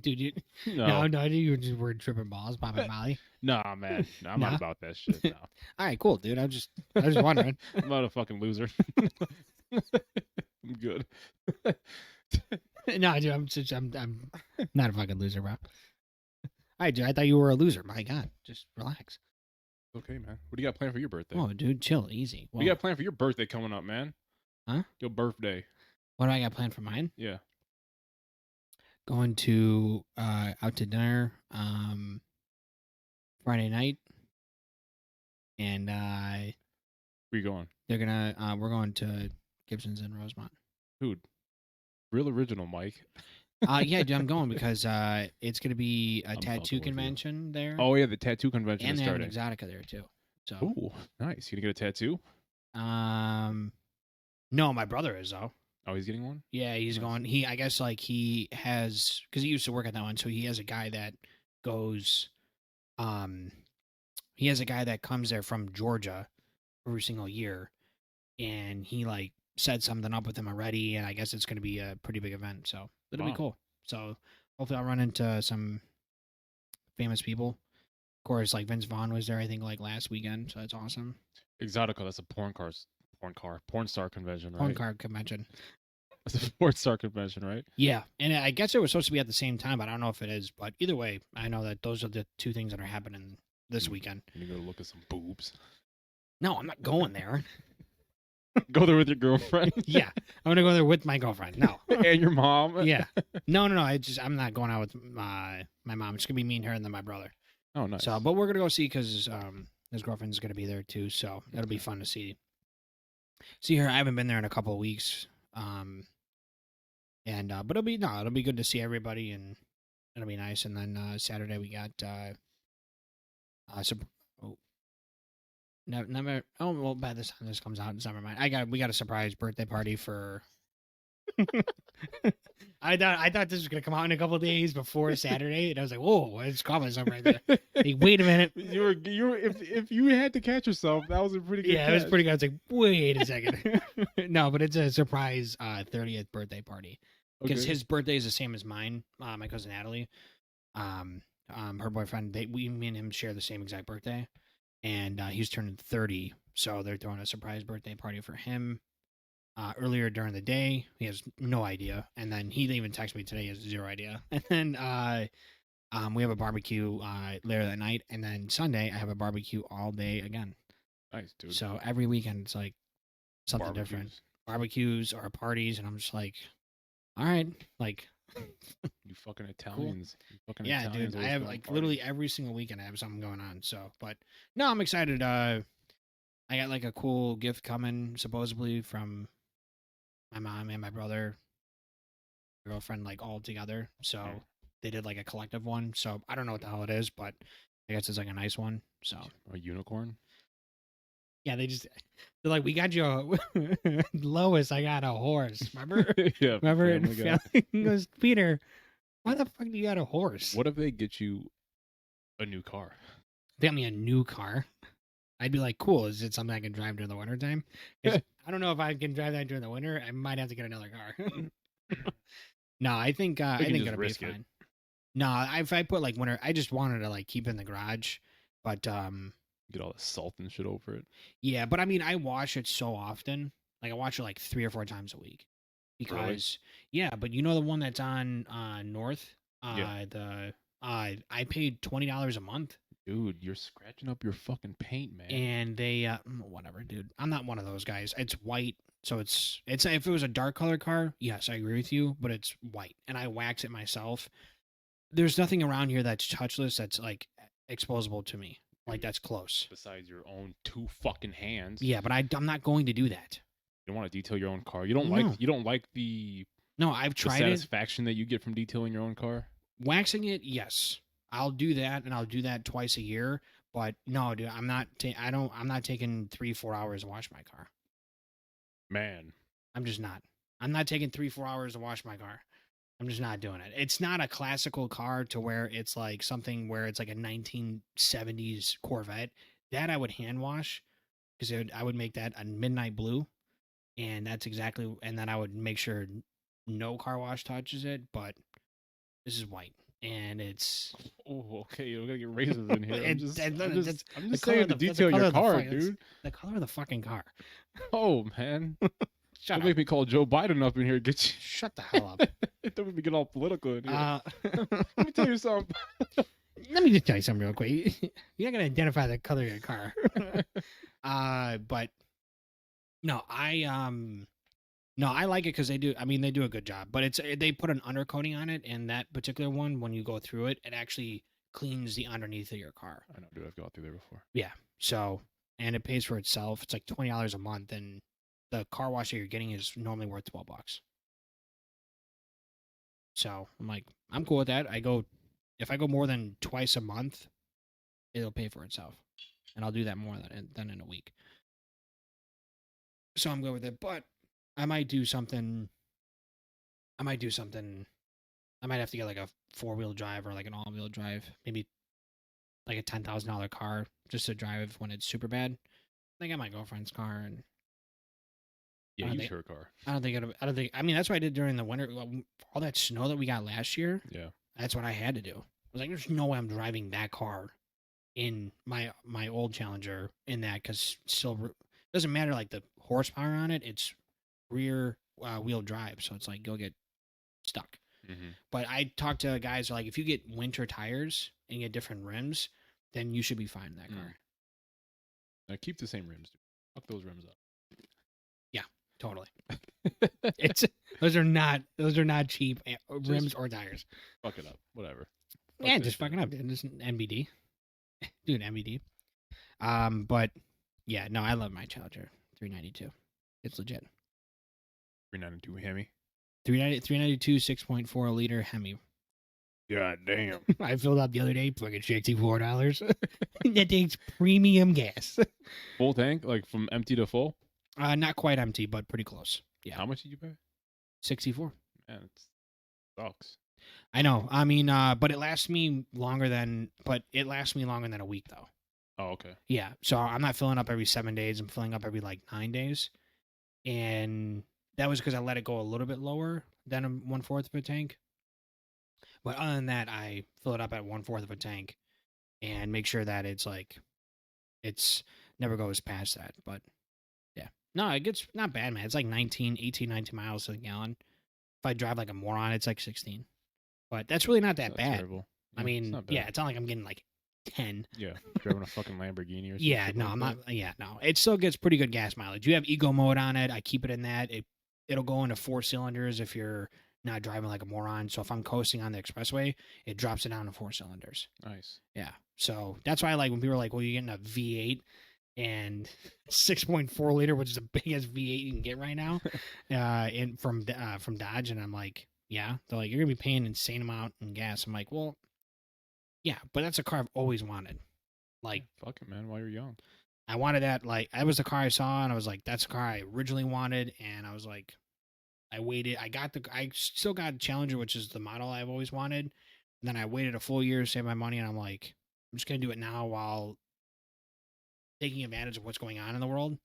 Dude, you No. no, you just were tripping balls, popping Molly. Nah, man. I'm not Nah? about that shit. Nah. All right, cool, dude. I was just wondering. I'm not a fucking loser. I'm good. No, dude, I'm not a fucking loser, bro. All right, dude, I thought you were a loser. My God, just relax. Okay, man. What do you got planned for your birthday? Oh, dude, chill, easy. What do you got planned for your birthday coming up, man? Huh? Your birthday. What do I got planned for mine? Yeah. Going to out to dinner Friday night, and Where you going? they're gonna we're going to Gibson's in Rosemont. Dude. Real original, Mike. Yeah, dude, I'm going because it's gonna be a I'm fucking tattoo with you. convention there, Oh, yeah. The tattoo convention and is they have an starting. Exotica there too. So, Ooh, nice. You gonna get a tattoo? no, my brother is though. Oh, he's getting one? Yeah, he's Nice. going. I guess like he has because he used to work at that one, so he has a guy that goes. He has a guy that comes there from Georgia every single year, and he like set something up with him already, and I guess it's going to be a pretty big event, so it'll be Wow. cool. So hopefully I'll run into some famous people. Of course, like Vince Vaughn was there, I think, like last weekend, so that's awesome. Exotica, that's a porn star convention, right? Porn card convention. That's a porn star convention, right? Yeah, and I guess it was supposed to be at the same time, but I don't know if it is. But either way, I know that those are the two things that are happening this Mm. weekend. You go look at some boobs. No, I'm not going there. Go there with your girlfriend. Yeah, I'm gonna go there with my girlfriend. No, And your mom. yeah, no. I'm not going out with my mom. It's gonna be me and her, and then my brother. Oh, nice. So, but we're gonna go see because his girlfriend's gonna be there too. So it'll be fun to see her. I haven't been there in a couple of weeks. But it'll be good to see everybody, and it'll be nice. And then Saturday we got never. Oh well, by the time this comes out, never mind. We got a surprise birthday party for. I thought this was gonna come out in a couple of days before Saturday, and I was like, "Whoa, it's coming something right there." Like, wait a minute. you were if you had to catch yourself, that was a pretty good. Yeah, it was catch. pretty good. I was like, wait a second. No, but it's a surprise 30th birthday party because Okay. his birthday is the same as mine. My cousin Natalie, her boyfriend. Me and him share the same exact birthday, and he's turning 30, so they're throwing a surprise birthday party for him. Earlier during the day, he has no idea, and then he didn't even text me today. He has zero idea. And then we have a barbecue later that night, and then Sunday I have a barbecue all day again. Nice, dude. So every weekend it's like something different. Barbecues or parties, and I'm just like, all right, like, You fucking Italians. You fucking yeah, Italians dude. I always have throwing like literally parties. every single weekend I have something going on. So, but no, I'm excited. I got like a cool gift coming supposedly from my mom and my brother, my girlfriend, like all together. So Okay. they did like a collective one. So I don't know what the hell it is, but I guess it's like a nice one. So A unicorn. yeah, they're like, we got you Lois. I got a horse. Remember? Yeah. Remember? And Family Guy. he goes, Peter, why the fuck do you got a horse? What if they get you a new car? They got me a new car. I'd be like, cool. Is it something I can drive during the wintertime? 'Cause I don't know if I can drive that during the winter. I might have to get another car. No, I think can it'll just be risk it. fine. No, if I put like winter, I just wanted to like keep it in the garage. But Get all the salt and shit over it. yeah, but I mean, I wash it so often. Like I wash it like 3 or 4 times a week. Because yeah, but you know the one that's on North. Yeah. I paid $20 a month. Dude, you're scratching up your fucking paint, man. And they whatever, dude. I'm not one of those guys. It's white, so it's if it was a dark color car, yes, I agree with you, but it's white and I wax it myself. There's nothing around here that's touchless that's like exposable to me. Like that's close. Besides your own 2 fucking hands. Yeah, but I'm not going to do that. You don't want to detail your own car. You don't No. like the No, I've tried it. satisfaction that you get from detailing your own car. Waxing it, yes. I'll do that, and I'll do that twice a year. But no, dude, I'm not. I'm not taking 3-4 hours to wash my car. Man. I'm just not. I'm not taking 3-4 hours to wash my car. I'm just not doing it. It's not a classical car to where it's like something where it's like a 1970s Corvette. That I would hand wash because I would make that a midnight blue, and that's exactly. And then I would make sure no car wash touches it. But this is white, and it's Oh, okay. You're gonna get raisins in here. I'm just that's saying color to of the detail color your of the car, fuck- that's dude. the color of the fucking car. Oh man, Shut don't up. make me call Joe Biden up in here. Get you. Shut the hell up. Don't make me get all political in here. Let Let me tell you something. me just tell you something real quick. You're not gonna identify the color of your car. But no, I like it because they do. I mean, they do a good job. But they put an undercoating on it, and that particular one, when you go through it, it actually cleans the underneath of your car. I know, dude. I've gone through there before. So, and it pays for itself. It's like $20 a month, and the car wash that you're getting is normally worth $12. So I'm like, I'm cool with that. If I go more than twice a month, it'll pay for itself, and I'll do that more than in a week. So I'm good with it, but I might do something. I might have to get like a 4-wheel drive or like an all-wheel drive, maybe like a $10,000 car just to drive when it's super bad. I got my girlfriend's car, and Yeah, I use think- her car. I don't think. I mean, that's what I did during the winter. All that snow that we got last year. Yeah. That's what I had to do. I was like, there's no way I'm driving that car in my old Challenger in that, because still doesn't matter like the horsepower on it. It's rear wheel drive, so it's like you'll get stuck. Mm-hmm. But I talked to guys like, if you get winter tires and get different rims, then you should be fine in that car. Now keep the same rims, dude. Fuck those rims up. Totally. Those are not cheap rims or tires. Fuck it up. Whatever. Fuck Yeah, this just shit. fucking up, dude. Just NBD. Dude, NBD. But yeah, no, I love my Challenger 392. It's legit. 392 Hemi. 392 6.4 liter Hemi. God damn. I filled up the other day, fucking $64. That takes premium gas. Full tank, like from empty to full. Not quite empty, but pretty close. Yeah, How much did you pay? 64. Man, it sucks. I know. I mean, but it lasts me longer than a week though. Oh, okay. Yeah, so I'm not filling up every 7 days. I'm filling up every like 9 days, and that was because I let it go a little bit lower than 1/4 of a tank. But other than that, I fill it up at 1/4 of a tank, and make sure that it's never goes past that. But yeah, no, it gets not bad, man. It's like 19 miles to the gallon. If I drive like a moron, it's like 16. But that's really not that That's bad. terrible. I Yeah, mean, it's not bad. yeah, it's not like I'm getting like 10. Yeah, driving a fucking Lamborghini or something. Yeah, no, I'm not. Yeah, no, it still gets pretty good gas mileage. You have eco mode on it. I keep it in that. It'll go into 4 cylinders if you're not driving like a moron. So if I'm coasting on the expressway, it drops it down to 4 cylinders. Nice. Yeah, so that's why I like when people are like, "Well, you're getting a V8 and 6.4 liter, which is the biggest V8 you can get right now, from Dodge," and I'm like, "Yeah." They're like, "You're gonna be paying an insane amount in gas." I'm like, "Well, yeah, but that's a car I've always wanted. Like, Fuck it, man. While you're young. I wanted that. Like, that was the car I saw, and I was like, that's the car I originally wanted. And I was like, I waited. I still got Challenger, which is the model I've always wanted. And then I waited a full year to save my money, and I'm like, I'm just gonna do it now while taking advantage of what's going on in the world.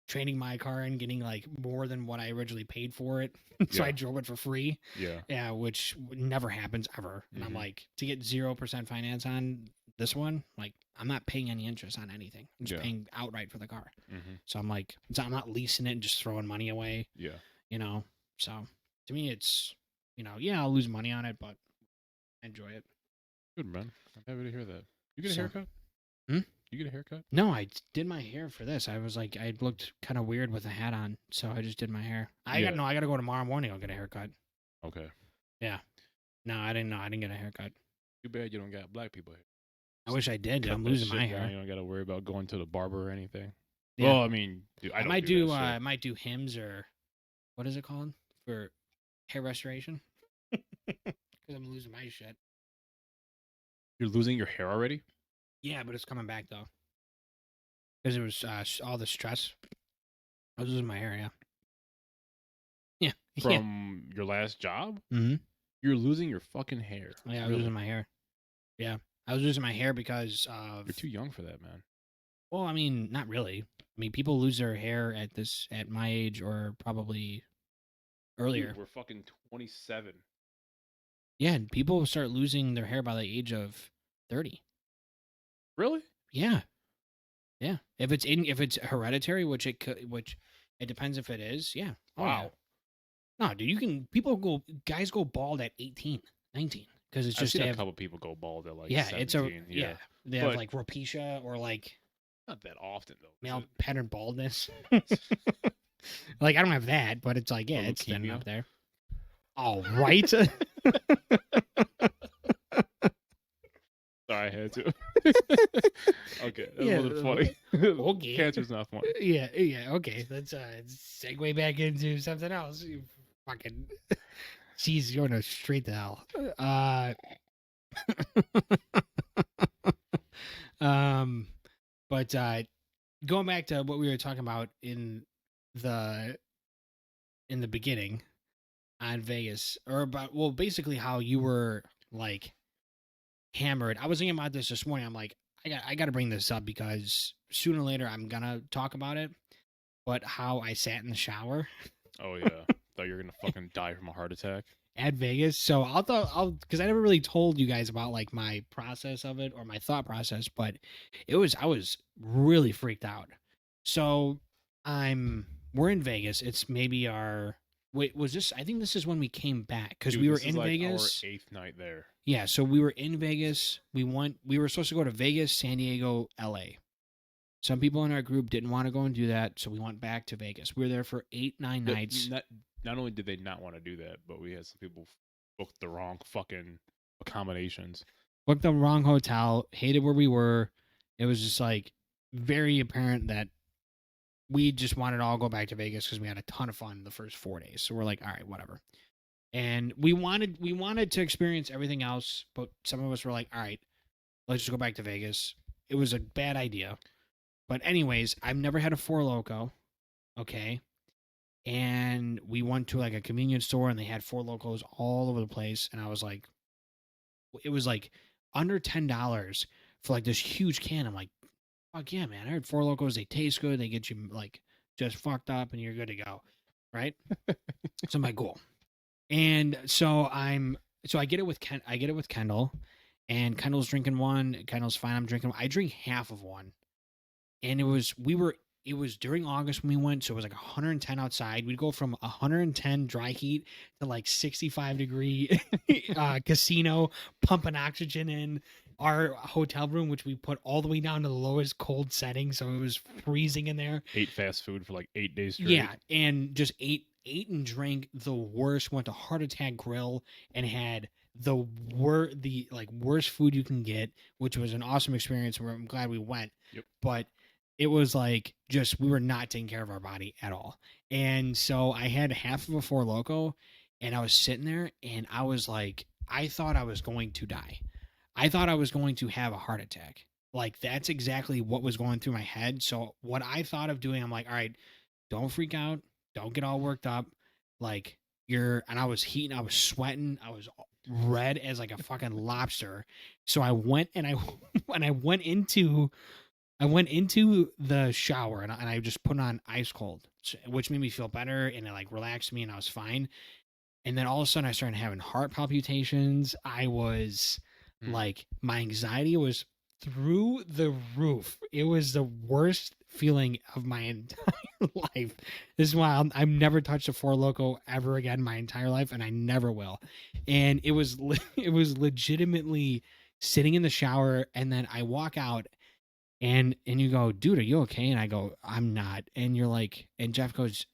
Trading my car and getting like more than what I originally paid for it, so I Yeah. drove it for free. Yeah. Yeah, which never happens ever. And I'm Mhm. like, to get 0% finance on this one, like, I'm not paying any interest on anything. I'm just Yeah. paying outright for the car. Mm-hmm. So I'm like, I'm not leasing it and just throwing money away, Yeah. you know? So to me, it's, yeah, I'll lose money on it, but I enjoy it. Good, man. I'm happy to hear that. You get a So- haircut? Hmm? You get a haircut? No, I did my hair for this. I was like, I looked kind of weird with a hat on, so I just did my hair. I Yeah. got to go tomorrow morning. I'll get a haircut. Okay. No, I didn't know. I didn't get a haircut. Too bad you don't got black people here. I wish I did. Cut I'm that losing shit my down. hair. You don't got to worry about going to the barber or anything. Yeah. Well, I mean, dude, I I don't might do. do that I shit. might do Hims, or what is it called for hair restoration? Because I'm losing my shit. You're losing your hair already? Yeah, but it's coming back though. Because it was all the stress. I was losing my hair. Yeah. Yeah. From your last job? Mm-hmm. You're losing your fucking hair. Yeah, I was Really. losing my hair. Yeah, I was losing my hair because of. You're too young for that, man. Well, I mean, not really. I mean, people lose their hair at my age or probably earlier. Dude, we're fucking 27. Yeah, and people start losing their hair by the age of 30. Really? Yeah. Yeah. If it's hereditary, which it depends if it is. Yeah. Oh, yeah. Wow. No, dude, guys go bald at 18, 19 because it's I've just seen they a have, couple people go bald at like yeah, 17. it's a yeah. They have But- like alopecia or like Not that often though. male pattern baldness. Like I don't have that, but it's like, yeah, Or it's thin leukemia. up there. All right. Sorry, I had to. Okay, that Yeah, wasn't funny. okay. Cancer's not funny. Yeah, okay. Let's segue back into something else. You fucking jeez, you're going straight to hell. But going back to what we were talking about in the beginning on Vegas, or about basically how you were like hammered. I was thinking about this morning. I'm like, I got to bring this up because sooner or later I'm gonna talk about it. But how I sat in the shower Oh yeah, thought you were gonna fucking die from a heart attack. at Vegas. So because I never really told you guys about like my process of it or my thought process, but I was really freaked out. So we're in Vegas. It's maybe I think this is when we came back because Dude, we were this is in like Vegas. Our 8th night there. Yeah, so we were in Vegas. We were supposed to go to Vegas, San Diego, LA. Some people in our group didn't want to go and do that, so we went back to Vegas. We were there for 8-9 nights. Not only did they not want to do that, but we had some people book the wrong fucking accommodations. Booked the wrong hotel, hated where we were. It was just like very apparent that we just wanted to all go back to Vegas because we had a ton of fun the first 4 days. So we're like, all right, whatever. And we wanted to experience everything else, but some of us were like, all right, let's just go back to Vegas. It was a bad idea. But anyways, I've never had a Four Loko. Okay. And we went to like a convenience store and they had Four Lokos all over the place. And I was like, it was like under $10 for like this huge can. I'm like, fuck yeah, man. I heard Four Lokos, they taste good. They get you like just fucked up and you're good to go. Right. So I'm like, cool. And so I get it with Kendall, and Kendall's drinking one. Kendall's fine. I'm drinking one. I drink half of one. And it was during August when we went, so it was like 110 outside. We'd go from 110 dry heat to like 65 degree casino, pumping oxygen in our hotel room, which we put all the way down to the lowest cold setting, so it was freezing in there. Ate fast food for like 8 days straight. Yeah, and just ate and drank the worst. Went to Heart Attack Grill and had the worst food you can get, which was an awesome experience. I'm glad we went. Yep. But it was like just we were not taking care of our body at all. And so I had half of a Four Loko and I was sitting there and I was like, I thought I was going to die. I thought I was going to have a heart attack. Like that's exactly what was going through my head. So what I thought of doing, I'm like, all right, don't freak out. Don't get all worked up. Like and I was heating, I was sweating, I was red as like a fucking lobster. So I went and I went into the shower and I just put on ice cold, which made me feel better and it like relaxed me and I was fine. And then all of a sudden I started having heart palpitations. I was like, my anxiety was through the roof. It was the worst feeling of my entire life. This is why I've never touched a Four Loko ever again in my entire life, and I never will. And it was legitimately sitting in the shower, and then I walk out, and you go, dude, are you okay? And I go, I'm not. And you're like, and Jeff goes,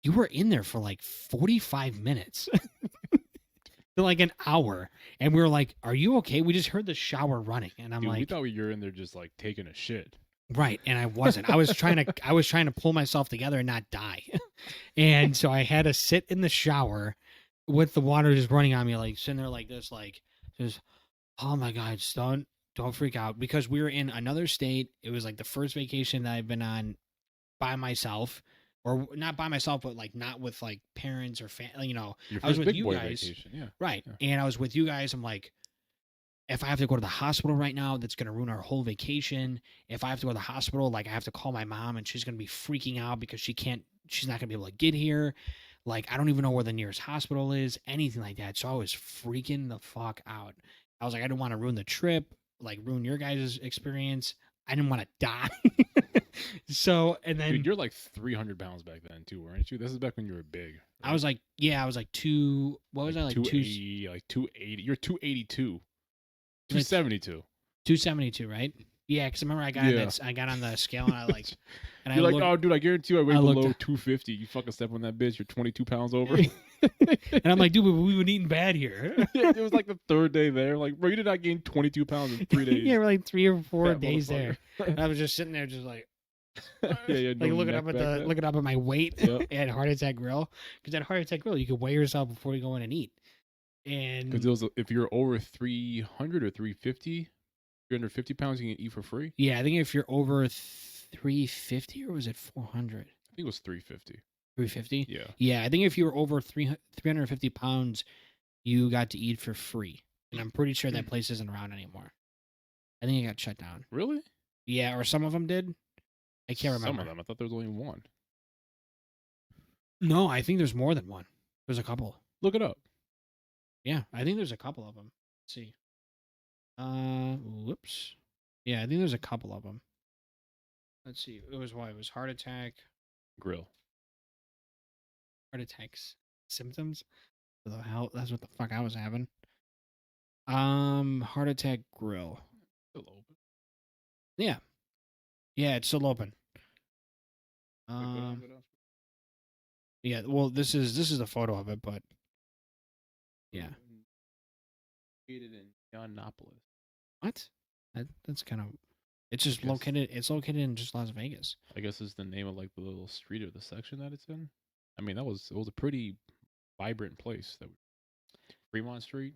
you were in there for like 45 minutes. For like an hour, and we were like, are you okay? We just heard the shower running, and I'm Dude, like, we thought you were in there just like taking a shit. right. And I wasn't. I was trying to pull myself together and not die. And so I had to sit in the shower with the water just running on me, like sitting there like this, like just, oh my God, just don't freak out, because we were in another state. It was like the first vacation that I've been on by myself. or not by myself, but like not with like parents or family. You know, Your I was first with big you boy guys, vacation. Yeah. right? Yeah. And I was with you guys. I'm like, if I have to go to the hospital right now, that's gonna ruin our whole vacation. If I have to go to the hospital, like I have to call my mom, and she's gonna be freaking out because she's not gonna be able to get here. Like I don't even know where the nearest hospital is, anything like that. So I was freaking the fuck out. I was like, I didn't want to ruin the trip, like ruin your guys' experience. I didn't want to die. So, and then Dude, you're like 300 pounds back then too, weren't you? This is back when you were big. I was like, yeah, I was like two. What was I like? 280, like 280. You're 282, 272. 272, right? Yeah, because I remember I got on the scale and I like, and You're I like, looked, oh, dude, I guarantee you I weigh I looked- below 250. You fucking step on that bitch, you're 22 pounds over. and I'm like, dude, we've been eating bad here. Yeah, it was like the third day there. Like, bro, you did not gain 22 pounds in 3 days. Yeah, we're like 3 or 4 Fat days there. motherfucker. And I was just sitting there, just like, Yeah, like no looking neck up at back then. looking up at my weight Yep. at Heart Attack Grill, because at Heart Attack Grill you could weigh yourself before you go in and eat. And Because it was if you're over 300 or 350, 350 pounds, you can eat for free. yeah, I think if you're over 350 or was it 400? I think it was 350. 350. Yeah. Yeah, I think if you were over 350 pounds, you got to eat for free. And I'm pretty sure that place isn't around anymore. I think it got shut down. Really? Yeah, or some of them did. I can't remember. Some of them. I thought there was only one. No, I think there's more than one. There's a couple. Look it up. Yeah, I think there's a couple of them. Let's see. Whoops. Yeah, I think there's a couple of them. Let's see. It was what? It was heart attack. Grill. Heart attacks symptoms. What the hell? That's what the fuck I was having. Heart attack grill. Still open. Yeah. Yeah, it's still open. Wait, go down. Yeah, well this is the photo of it, but yeah. Located in Indianapolis. What? That's kind of it's just Guess. located in just Las Vegas. I guess is the name of like the little street or the section that it's in. I mean, it was a pretty vibrant place. Fremont Street.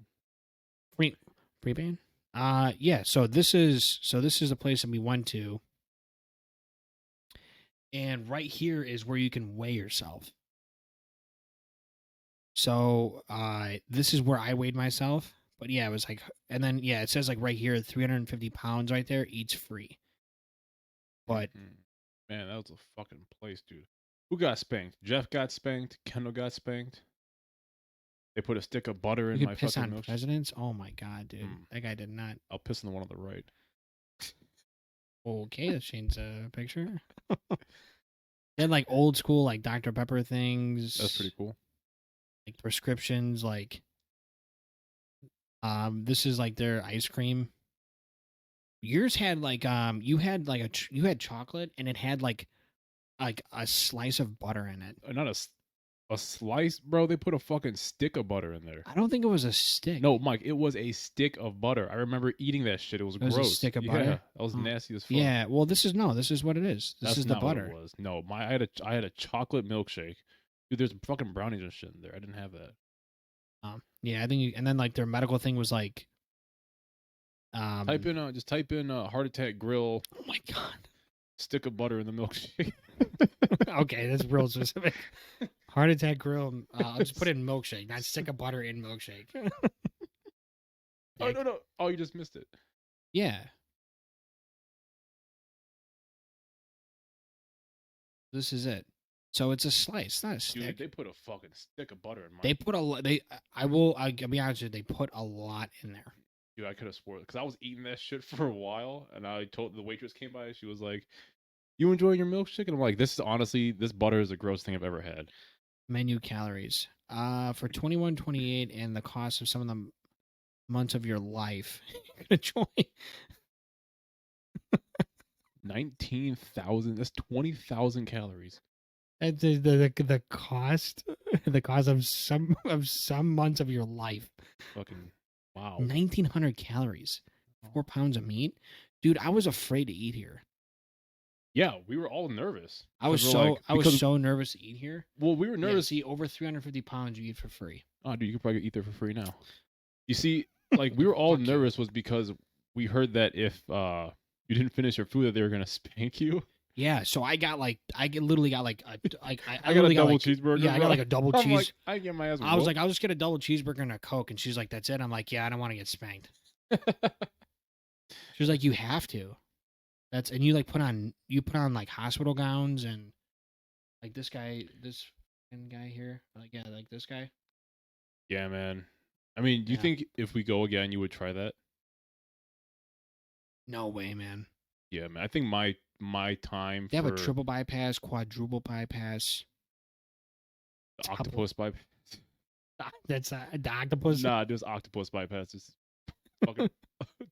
Freebane? Yeah, so this is the place that we went to. And right here is where you can weigh yourself. So, this is where I weighed myself. But yeah, it was like, and then yeah, it says like right here, 350 pounds right there, eats free. But Man, that was a fucking place, dude. Who got spanked? Jeff got spanked. Kendall got spanked. They put a stick of butter in you my could piss fucking on milkshake. presidents? Oh my god, dude. That guy did not. I'll piss on the one on the right. Okay, that's Shane's picture. They had like old school like Dr. Pepper things. That's pretty cool. Like prescriptions, like this is like their ice cream. Yours had like you had like you had chocolate and it had like a slice of butter in it. Not a slice, bro. They put a fucking stick of butter in there. I don't think it was a stick. No, Mike, it was a stick of butter. I remember eating that shit. It was It was a gross. stick of Yeah, butter? that was Oh. nasty as fuck. Yeah, well this is what it is. This That's is the not what butter. it was. No, I had a chocolate milkshake. Dude, there's fucking brownies and shit in there. I didn't have that. Yeah, I think and then like their medical thing was like Just type in heart attack grill oh my god. stick of butter in the milkshake. Okay, that's real specific. Heart attack grill. I'll just put in milkshake, not stick of butter in milkshake. Oh no. Oh, you just missed it. Yeah. This is it. So it's a slice, not a stick. Dude, they put a fucking stick of butter in mine. They put I'll be honest with you, they put a lot in there. Dude, I could have swore because I was eating that shit for a while, and I told the waitress came by. She was like, "You enjoying your milkshake?" And I'm like, "This butter is the gross thing I've ever had." Menu calories. For $21.28 and the cost of some of the months of your life. You're gonna enjoy 19,000. That's 20,000 calories. That's the cost of some months of your life. Fucking wow. 1,900 calories. 4 pounds of meat. Dude, I was afraid to eat here. Yeah, we were all nervous. I was 'Cause we're like- was because- so nervous to eat here. Well, we were Yeah, nervous. see, over 350 pounds you eat for free. Oh, dude, you could probably eat there for free now. You see, like we were all Fuck you. nervous was because we heard that if you didn't finish your food, that they were gonna spank you. Yeah, so I literally got like I I got a literally double like, cheeseburger. Yeah, I got bro. like a double I'm cheese. like, I get my ass. I was like, I'll just get a double cheeseburger and a Coke, and she's like, that's it. I'm like, yeah, I don't want to get spanked. She was like, you have to. And you like put on like hospital gowns and like this fucking guy here, like yeah, like this guy. yeah, man. I mean, do you Yeah. think if we go again, you would try that? No way, man. Yeah, man. I think my time They have for a triple bypass, quadruple bypass. the octopus bypass. That's the octopus. Nah, there's octopus bypass. There's fucking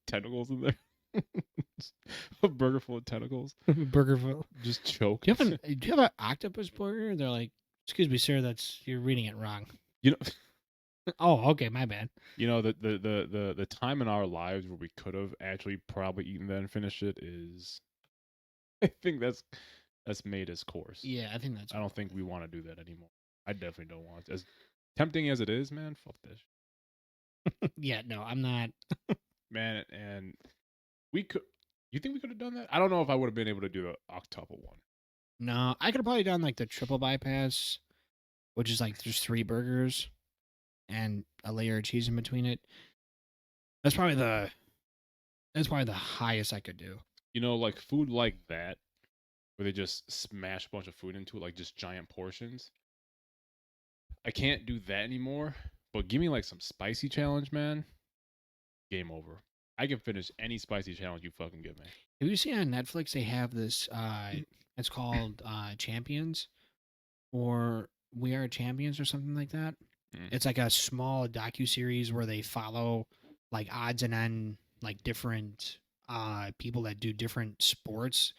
tentacles in there. A burger full of tentacles. Burger full. Just choke. Do you have an octopus burger? They're like, excuse me, sir, you're reading it wrong. You know, Oh, okay, my bad. you know the time in our lives where we could have actually probably eaten that and finished it is, I think that's made its course. Yeah, I think that's. I don't think we want to do that anymore. I definitely don't want to. As tempting as it is, man, fuck this, Yeah, no, I'm not. man. And we could. You think we could have done that? I don't know if I would have been able to do the octuple one. No, I could have probably done like the triple bypass, which is like there's 3 burgers and a layer of cheese in between it. That's probably the highest I could do. You know, like food like that, where they just smash a bunch of food into it, like just giant portions. I can't do that anymore. But give me like some spicy challenge, man. Game over. I can finish any spicy challenge you fucking give me. Have you seen on Netflix they have this it's called Champions or We Are Champions or something like that. It's like a small docu-series where they follow like odds and end like different people that do different sports,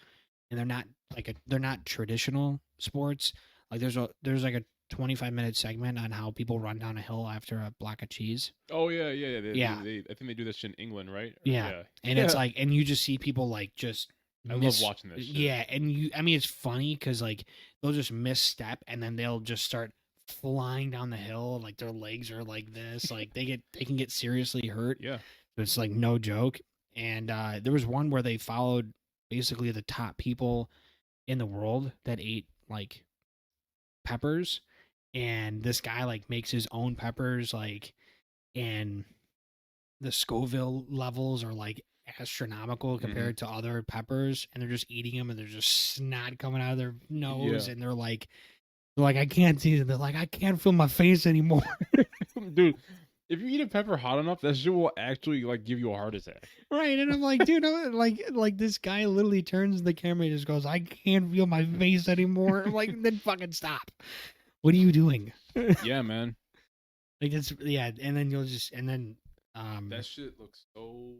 and they're not traditional sports. Like there's like a 25-minute segment on how people run down a hill after a block of cheese. Oh yeah. Yeah. I think they do this shit in England, right? Yeah. And it's like, and you just see people like just I love watching this shit. Yeah, and I mean it's funny because like they'll just misstep and then they'll just start flying down the hill, like their legs are like this, like they can get seriously hurt. Yeah. It's like no joke. And there was one where they followed basically the top people in the world that ate like peppers, and this guy like makes his own peppers, like, and the Scoville levels are like astronomical compared to other peppers, and they're just eating them and there's just snot coming out of their nose, and they're like I can't see it. They're like, I can't feel my face anymore. Dude, if you eat a pepper hot enough, that shit will actually like give you a heart attack. Right. And I'm like, dude, like this guy literally turns the camera and just goes, I can't feel my face anymore. I'm like, then fucking stop. What are you doing? Yeah, man. Like it's and then That shit looks so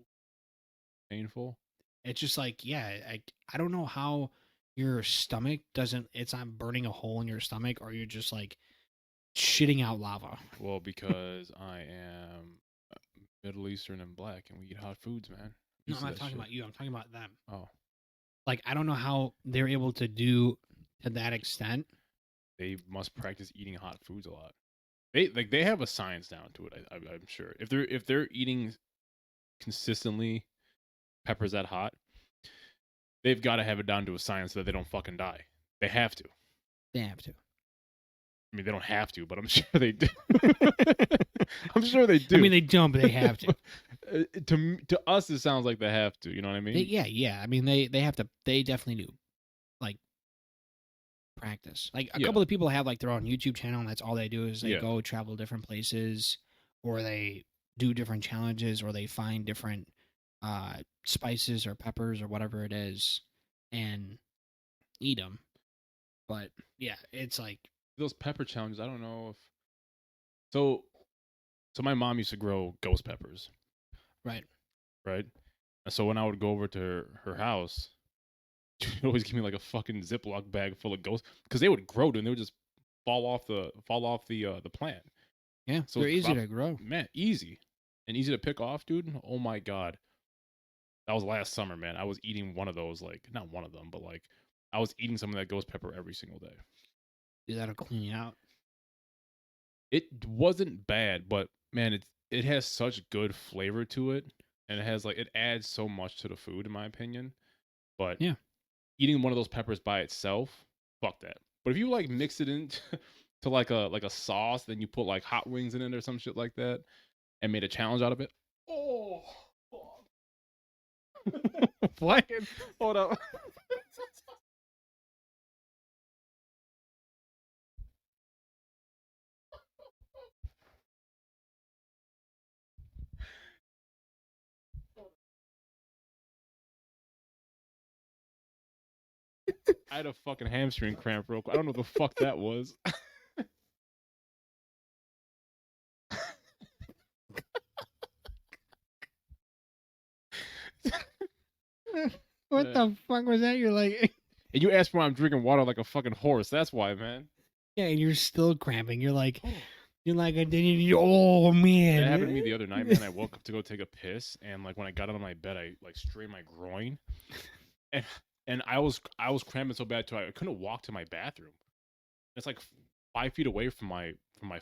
painful. it's just like, I don't know how your stomach it's not burning a hole in your stomach, or you're just like shitting out lava. Well, because I am Middle Eastern and black, and we eat hot foods, man. No, I'm not talking about you. I'm talking about them. Oh, Like, I don't know how they're able to do to that extent. they must practice eating hot foods a lot. They have a science down to it. I'm sure if they're eating consistently peppers that hot, they've got to have it down to a science so that they don't fucking die. They have to. They have to. I mean, they don't have to, but I'm sure they do. I'm sure they do. I mean, they don't, but they have to. To us, it sounds like they have to. You know what I mean? Yeah. I mean, they have to. They definitely do. Like, practice. Like a couple of people have like their own YouTube channel, and that's all they do is they go travel different places, or they do different challenges, or they find different spices or peppers or whatever it is, and eat them. But yeah, it's like those pepper challenges. I don't know if so. My mom used to grow ghost peppers. Right. And so when I would go over to her house, she'd always give me like a fucking Ziploc bag full of ghosts, because they would grow, and they would just fall off the plant. Yeah, so they're easy to grow. Man, easy to pick off, dude. Oh my god, that was last summer, man. I was eating one of those, like not one of them, but like I was eating some of that ghost pepper every single day. Dude, that'll clean you out. It wasn't bad, but man, it has such good flavor to it, and it adds so much to the food, in my opinion. But yeah, eating one of those peppers by itself, fuck that. But if you like mix it in to like a sauce, then you put like hot wings in it or some shit like that, and made a challenge out of it. Oh, What? hold up. I had a fucking hamstring cramp real quick. I don't know what the fuck that was. What the fuck was that? You're like, And you asked why I'm drinking water like a fucking horse. That's why, man. yeah, and you're still cramping. You're like, oh man. That happened to me the other night, man. I woke up to go take a piss, and like when I got out of my bed, I like strained my groin, and I was cramping so bad too. I couldn't walk to my bathroom. It's like 5 feet away from my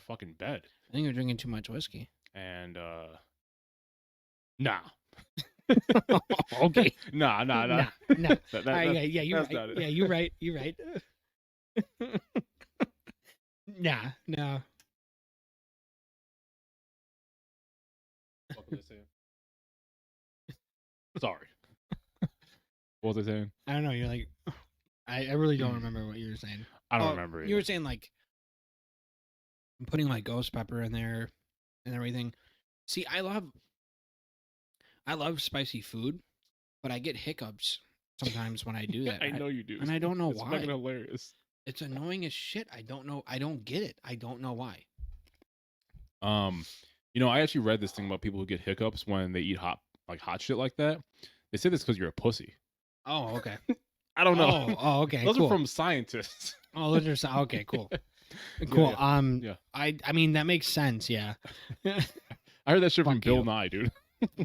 fucking bed. I think you're drinking too much whiskey. And nah. Okay. Nah. No. Yeah, you're that's right. not it. Yeah, you're right. You're right. Nah, no. What was I saying? Sorry. What was I saying? I don't know. You're like, I really don't remember what you were saying. I don't remember. You were saying like, I'm putting like ghost pepper in there and everything. See, I love spicy food, but I get hiccups sometimes when I do that. I know you do, and I don't know it's why. fucking hilarious. It's annoying as shit. I don't know. I don't get it. I don't know why. You know, I actually read this thing about people who get hiccups when they eat hot shit like that. They say this because you're a pussy. Oh, okay. I don't know. Oh, okay. Those cool. are from scientists. Oh, those are okay. Cool. Cool. Yeah. I mean that makes sense. Yeah. I heard that shit from Fuck Bill you. Nye, dude.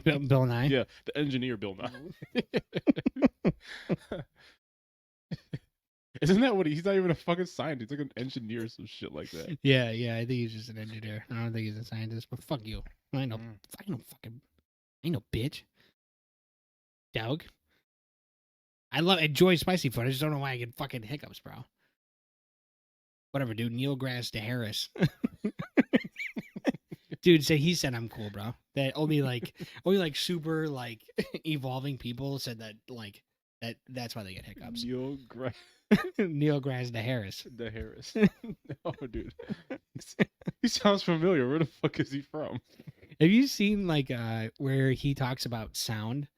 Bill Nye. Yeah, the engineer Bill Nye. Isn't that what he's not even a fucking scientist? He's like an engineer or some shit like that. Yeah. I think he's just an engineer. I don't think he's a scientist. But fuck you. I know bitch. Dog. I enjoy spicy food. I just don't know why I get fucking hiccups, bro. Whatever, dude. Neil deGrasse Harris. Dude, he said I'm cool, bro. That only super like evolving people said that that's why they get hiccups. Neil deGrasse Harris. The Harris. Oh, dude. He sounds familiar. Where the fuck is he from? Have you seen where he talks about sound?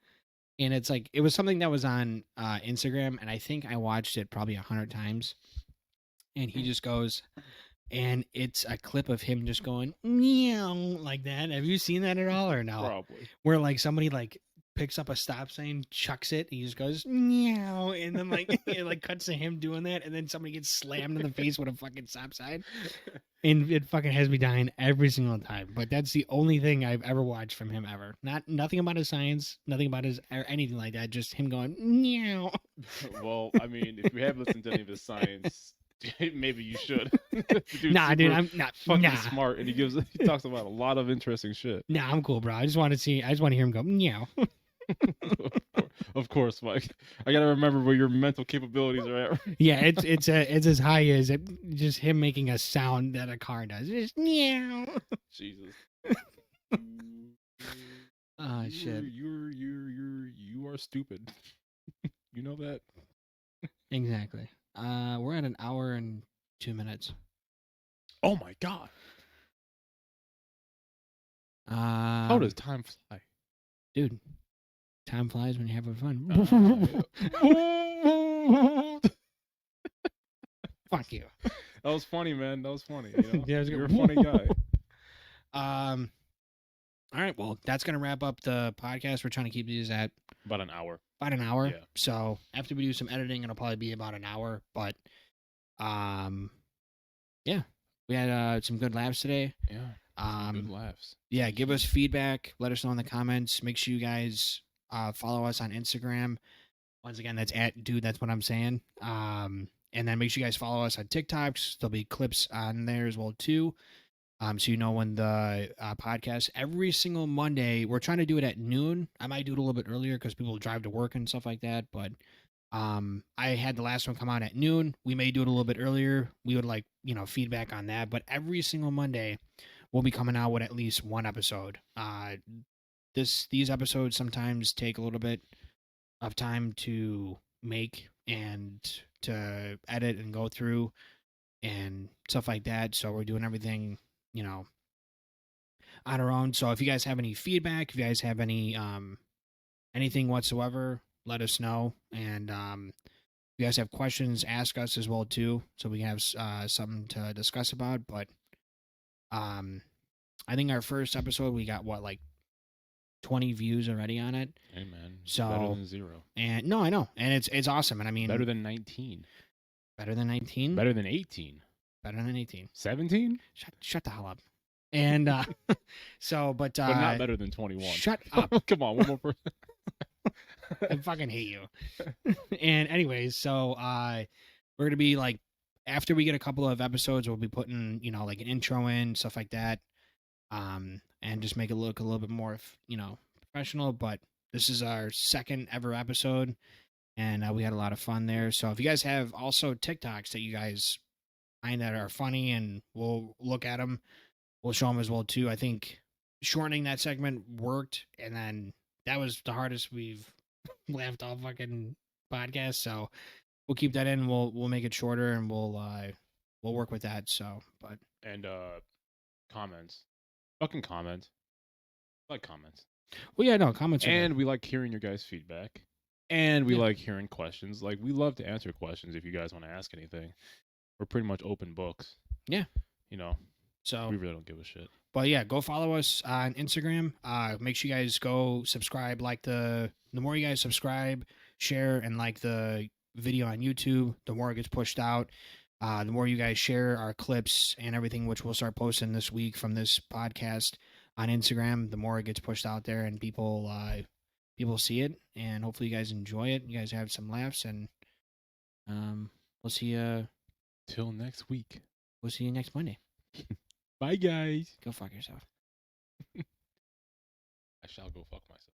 And it's like it was something that was on Instagram, and I think I watched it probably 100 times. And he just goes, and it's a clip of him just going meow like that. Have you seen that at all or no? Probably. Where like somebody like picks up a stop sign, chucks it, he just goes meow, and then like it like cuts to him doing that, and then somebody gets slammed in the face with a fucking stop sign, and it fucking has me dying every single time. But that's the only thing I've ever watched from him ever. Nothing about his science, nothing about his or anything like that. Just him going meow. Well, I mean, if you have listened to any of his science, maybe you should. Nah, dude, I'm not fucking smart, and he talks about a lot of interesting shit. Nah, I'm cool, bro. I just want to hear him go meow. Of course, Mike. I gotta remember where your mental capabilities are at. Yeah, it's as high as just him making a sound that a car does. Just meow. Jesus. Oh shit. You are stupid. You know that? Exactly. We're at an hour and 2 minutes. Oh my god. How How does time fly? dude? Time flies when you're having fun. Fuck you. That was funny, man. That was funny. You know? Yeah, it was You're a good. funny guy. All right. Well, that's gonna wrap up the podcast. We're trying to keep these at About an hour. about an hour. Yeah. So after we do some editing, it'll probably be about an hour. But yeah, we had some good laughs today. Yeah. Good laughs. Yeah, give us feedback. Let us know in the comments. Make sure you guys follow us on Instagram. Once again, that's at Dude That's What I'm Saying. And then make sure you guys follow us on TikTok. There'll be clips on there as well too. So you know when the podcast every single Monday. We're trying to do it at noon. I might do it a little bit earlier because people drive to work and stuff like that. But I had the last one come out at noon. We may do it a little bit earlier. We would like, feedback on that. But every single Monday, we'll be coming out with at least one episode. These episodes sometimes take a little bit of time to make and to edit and go through and stuff like that. So we're doing everything, on our own. So if you guys have any feedback, if you guys have any anything whatsoever, let us know. And if you guys have questions, ask us as well too, so we have something to discuss about. But I think our first episode we got like 20 views already on it. Hey man, So better than 0. And no, I know, and it's awesome. And I mean, Better than 19. better than 19, Better than 18. better than 18. 17. Shut the hell up. And so, but not better than 21. Shut up. Come on, one more person. I fucking hate you. And anyways, so we're gonna be like, after we get a couple of episodes, we'll be putting like an intro in, stuff like that, and just make it look a little bit more professional. But this is our second ever episode, and we had a lot of fun there. So if you guys have also TikToks that you guys find that are funny, and we'll look at them, we'll show them as well too. I think shortening that segment worked, and then that was the hardest we've laughed all fucking podcast. So we'll keep that in. We'll make it shorter, and we'll work with that. So, but And comments, fucking comments. I like comments. well, yeah, no comments. And we like hearing your guys' feedback. And we Yeah. like hearing questions. Like, we love to answer questions if you guys want to ask anything. We're pretty much open books. Yeah. So So we really don't give a shit. But yeah, go follow us on Instagram. Make sure you guys go subscribe. Like the more you guys subscribe, share, and like the video on YouTube, the more it gets pushed out. The more you guys share our clips and everything, which we'll start posting this week from this podcast on Instagram, the more it gets pushed out there and people see it. And hopefully you guys enjoy it. You guys have some laughs, and we'll see you. Till next week. We'll see you next Monday. Bye, guys. Go fuck yourself. I shall go fuck myself.